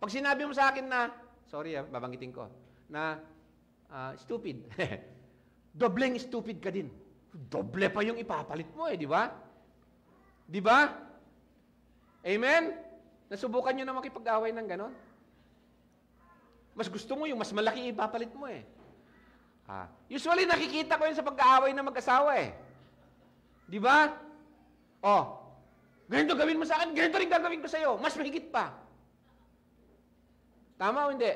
Pag sinabi mo sa akin na, sorry babanggitin ko, na stupid, dobleng stupid ka din. Doble pa yung ipapalit mo di ba? Di ba? Amen? Nasubukan nyo na makipag-away ng ganon? Mas gusto mo yung mas malaki ipapalit mo Usually nakikita ko yun sa pag-aaway ng mag-asawa Di ba? Ganito gawin mo sa akin, ganito rin gagawin ko sa iyo. Mas mahigit pa. Tama o hindi?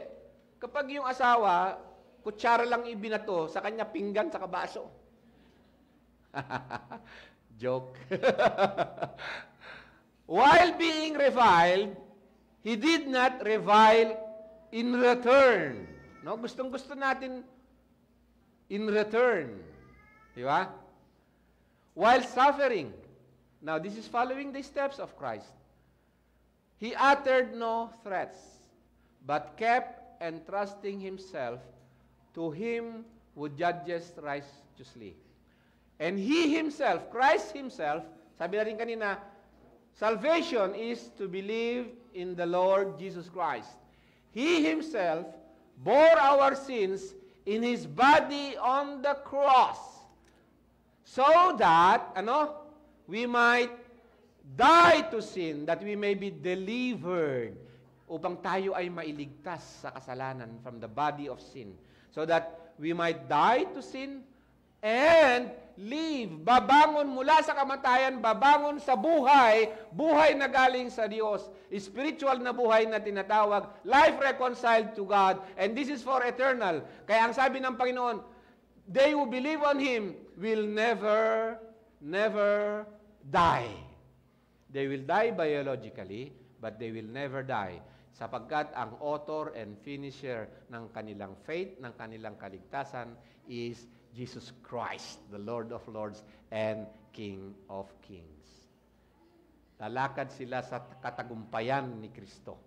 Kapag yung asawa, kutsara lang ibinato, sa kanya pinggan sa kabaso. Joke. While being reviled, He did not revile in return. Gustong-gusto natin in return. Di ba? While suffering. Now, this is following the steps of Christ. He uttered no threats, but kept entrusting Himself to Him who judges righteously. And He Himself, Christ Himself, sabi natin kanina, salvation is to believe in the Lord Jesus Christ. He Himself bore our sins in His body on the cross so that, we might Die to sin that we may be delivered. Upang tayo ay mailigtas sa kasalanan from the body of sin. So that we might die to sin and live. Babangon mula sa kamatayan, babangon sa buhay, buhay na galing sa Diyos. Spiritual na buhay na tinatawag, life reconciled to God. And this is for eternal. Kaya ang sabi ng Panginoon, they who believe on Him will never die. They will die biologically, but they will never die. Sapagkat ang author and finisher ng kanilang faith, ng kanilang kaligtasan is Jesus Christ, the Lord of Lords and King of Kings. Lalakad sila sa katagumpayan ni Kristo.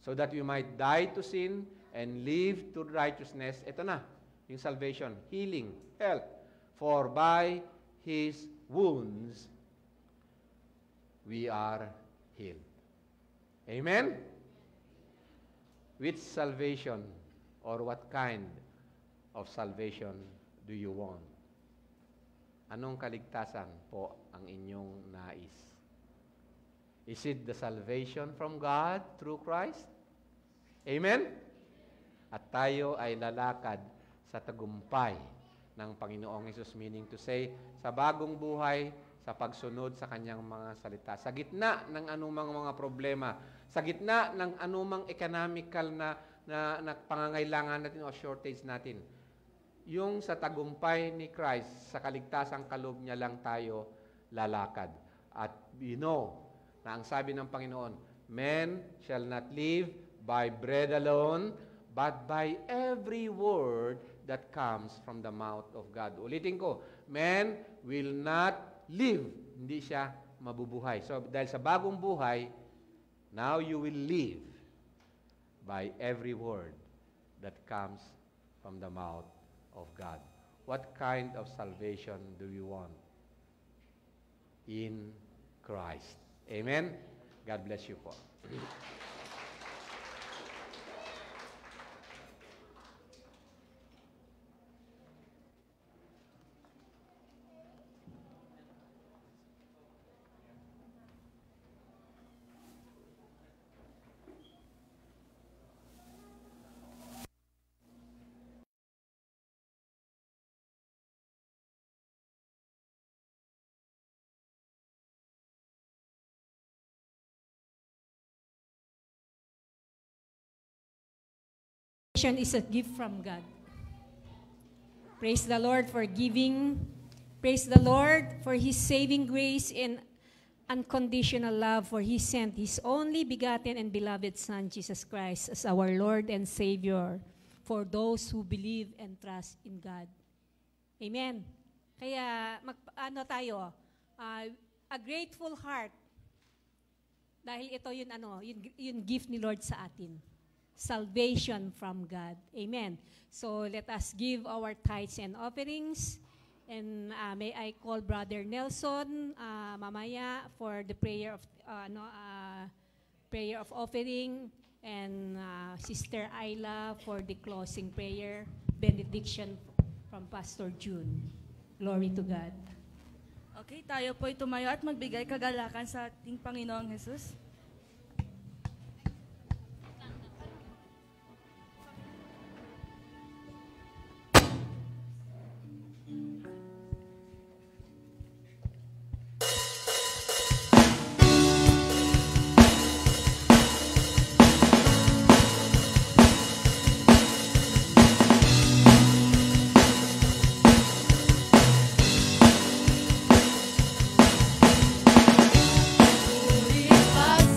So that we might die to sin and live to righteousness. Ito na, yung salvation, healing, health. For by His wounds, we are healed. Amen? Which salvation or what kind of salvation do you want? Anong kaligtasan po ang inyong nais? Is it the salvation from God through Christ? Amen? At tayo ay lalakad sa tagumpay ng Panginoong Hesus, meaning to say, sa bagong buhay, sa pagsunod sa kanyang mga salita. Sa gitna ng anumang mga problema, sa gitna ng anumang economical na pangangailangan natin o shortage natin, yung sa tagumpay ni Christ, sa kaligtasang kaloob niya lang tayo lalakad. At you know, na ang sabi ng Panginoon, men shall not live by bread alone, but by every word that comes from the mouth of God. Ulitin ko, men will not live. Hindi siya mabubuhay. So, dahil sa bagong buhay, now you will live by every word that comes from the mouth of God. What kind of salvation do you want? In Christ. Amen? God bless you po. Is a gift from God. Praise the Lord for giving. Praise the Lord for His saving grace and unconditional love, for He sent His only begotten and beloved Son, Jesus Christ, as our Lord and Savior for those who believe and trust in God. Amen. Kaya, a grateful heart. Dahil ito yung gift ni Lord sa atin. Salvation from God. Amen. So let us give our tithes and offerings. And may I call Brother Nelson mamaya for the prayer of offering, and Sister Ayla for the closing prayer, benediction from Pastor June. Glory to God. Okay, tayo po'y tumayo at magbigay kagalakan sa ating Panginoong Jesus. Pag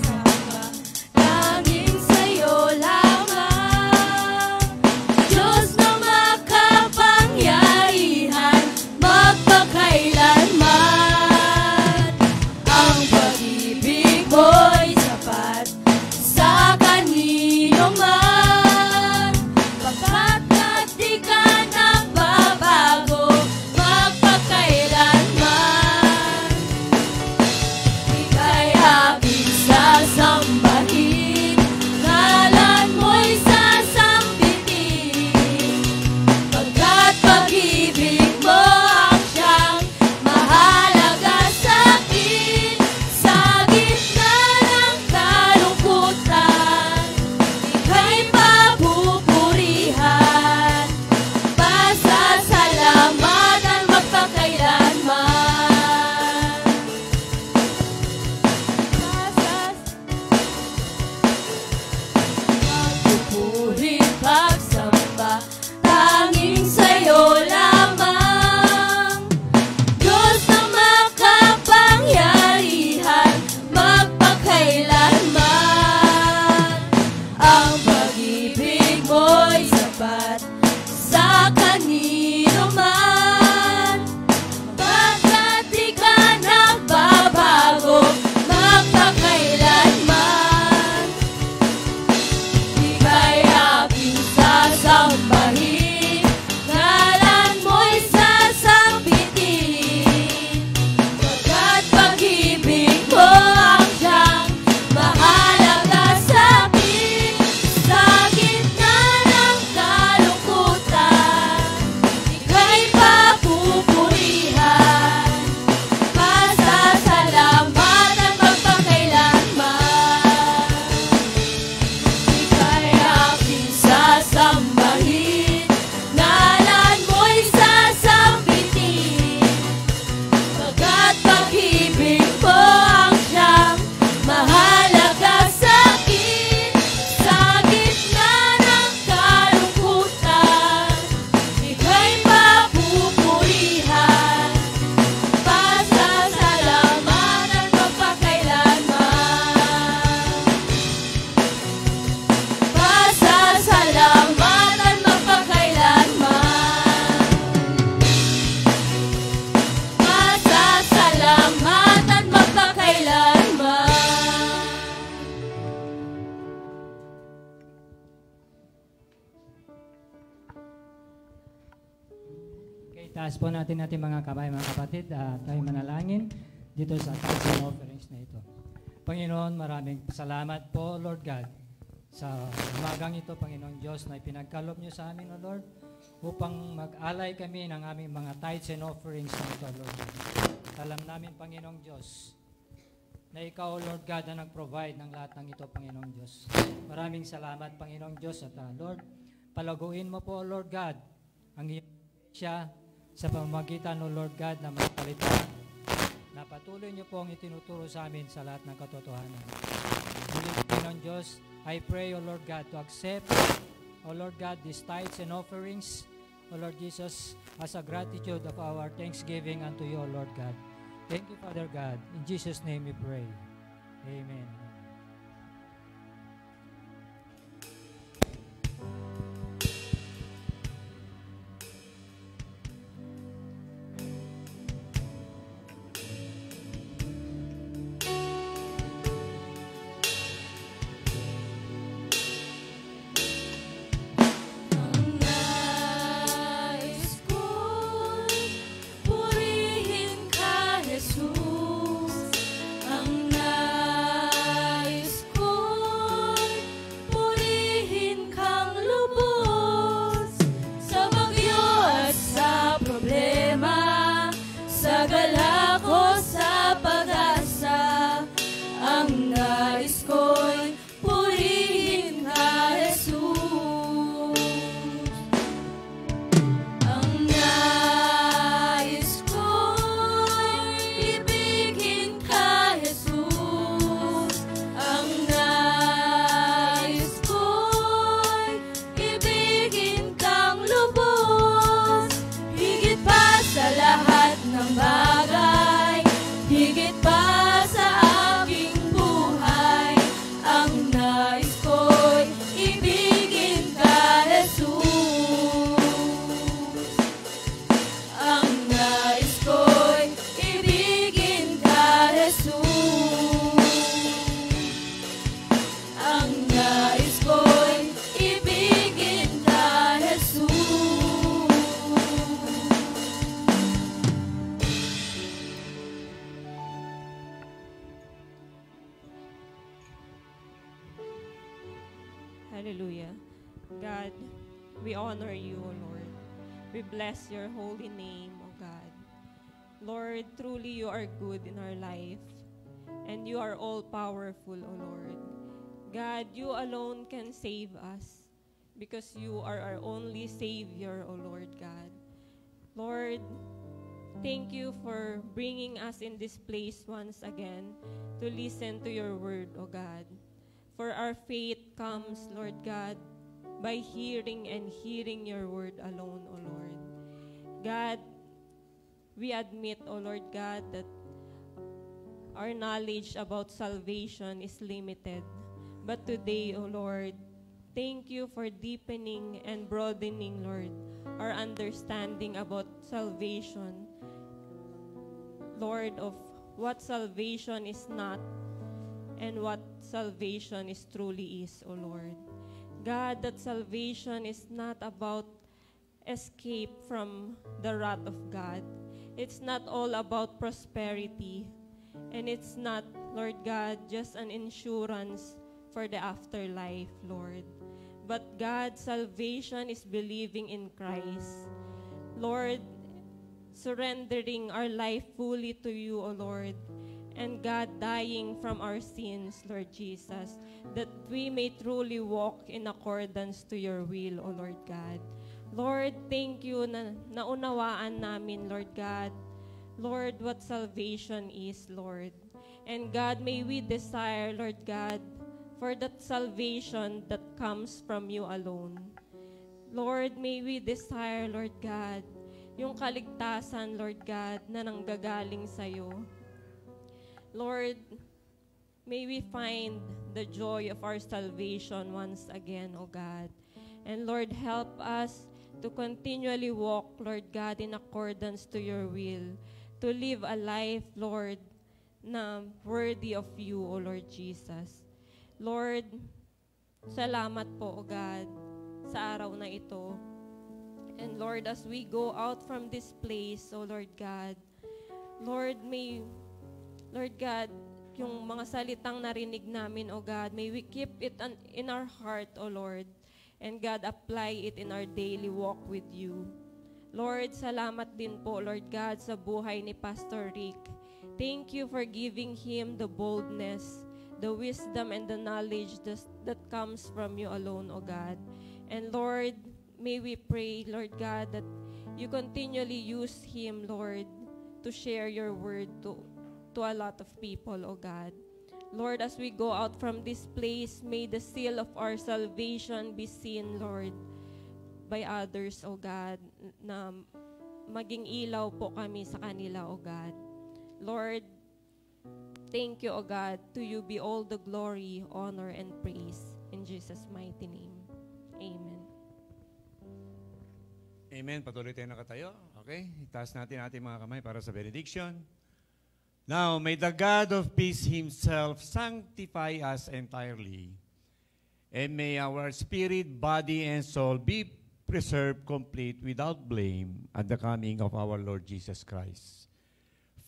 kanino man, pagkat di ka nagbabago magpakailanman. Ika'y aking sasambahin, ngalan mo'y sasambitin, pagkat pag-ibig mo ang siyang mahalaga sa'kin. Sa gitna ng kalungkutan, ika'y papupurihan, pasasalamatan magpakailanman. Ika'y aking sasambahin, ngalan mo'y sasambitin, pagkat pag-ibig mo ang siyang mahalaga sa'kin. Sa gitna ng kalungkutan, ika'y papupurihan, pasasalamatan magpakailanman. Pasasalamatan magpakailanman. Pasasalamatan magpakailanman. Okay, taas po natin mga kamay, mga kapatid. Tayo manalangin dito sa tithes and offerings na ito. Panginoon, maraming salamat po, Lord God, sa umagang ito, Panginoon Diyos, na ipinagkaloob niyo sa amin, O Lord, upang mag-alay kami ng aming mga tithes and offerings na ito, Lord. Alam namin, Panginoong Diyos, na Ikaw, Lord God, na nag-provide ng lahat ng ito, Panginoong Diyos. Maraming salamat, Panginoong Diyos, at Lord, palaguin mo po, Lord God, ang iyong siya sa pamamagitan, O Lord God, na magpalitan, na patuloy niyo po ang itinuturo sa amin sa lahat ng katotohanan. Muli, Panginoon Diyos, I pray, O Lord God, to accept, O Lord God, these tithes and offerings, O Lord Jesus, as a gratitude of our thanksgiving unto you, O Lord God. Thank you, Father God. In Jesus' name we pray. Amen. Ang nais ko'y purihin ka, Jesus. Ang nais ko'y purihin kang lubos. Sa bagyo at sa problema, sa galak o sa pag-asa, ang nais ko'y purihin ka, Jesus. Ang nais ko'y ibigin ka, Jesus. Ang nais ko'y ibigin kang lubos. Higit pa sa lahat ng bagay, higit pa sa aking buhay, ang nais ko'y ibigin ka, Jesus. Ang nais ko'y ibigin ka, Jesus. Ang nais ko'y ibigin ka, Jesus. Hallelujah. God, we honor you, O Lord. We bless your holy name, O God. Lord, truly you are good in our life, and you are all-powerful, O Lord. God, you alone can save us, because you are our only Savior, O Lord God. Lord, thank you for bringing us in this place once again to listen to your word, O God. For our faith comes, Lord God, by hearing and hearing your word alone, O Lord. God, we admit, O Lord God, that our knowledge about salvation is limited. But today, O Lord, Thank you for deepening and broadening, Lord, our understanding about salvation. Lord, of what salvation is not and what salvation is truly is, O Lord. God, that salvation is not about escape from the wrath of God. It's not all about prosperity. And it's not, Lord God, just an insurance for the afterlife, Lord. But God, salvation is believing in Christ. Lord, surrendering our life fully to you, O Lord. And God, dying from our sins, Lord Jesus, that we may truly walk in accordance to your will, O Lord God. Lord, thank you na naunawaan namin, Lord God, Lord, what salvation is, Lord. And God, may we desire, Lord God, for that salvation that comes from you alone. Lord, may we desire, Lord God, yung kaligtasan, Lord God, na nanggagaling sa'yo. Lord, may we find the joy of our salvation once again, O God. And Lord, help us to continually walk, Lord God, in accordance to your will, to live a life, Lord, na worthy of you, O Lord Jesus. Lord, salamat po, O God, sa araw na ito. And Lord, as we go out from this place, O Lord God, Lord, may, Lord God, yung mga salitang narinig namin, O God, may we keep it in our heart, O Lord, and God, apply it in our daily walk with you. Lord, salamat din po, Lord God, sa buhay ni Pastor Rick. Thank you for giving him the boldness, the wisdom, and the knowledge that comes from you alone, O God. And Lord, may we pray, Lord God, that you continually use him, Lord, to share your word to a lot of people, O God. Lord, as we go out from this place, may the seal of our salvation be seen, Lord, by others, O God, na maging ilaw po kami sa kanila, O God. Lord, thank you, O God. To you be all the glory, honor, and praise. In Jesus' mighty name. Amen. Amen. Patuloy tayo nakatayo. Okay? Itaas natin ating mga kamay para sa benediction. Now, may the God of peace himself sanctify us entirely, and may our spirit, body, and soul be preserved complete without blame at the coming of our Lord Jesus Christ.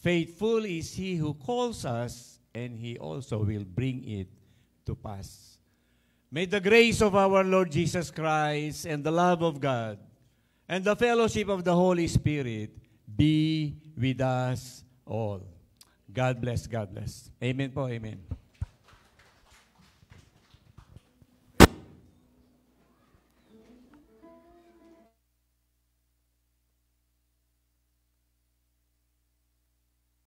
Faithful is he who calls us, and he also will bring it to pass. May the grace of our Lord Jesus Christ and the love of God and the fellowship of the Holy Spirit be with us all. God bless, God bless. Amen po, amen.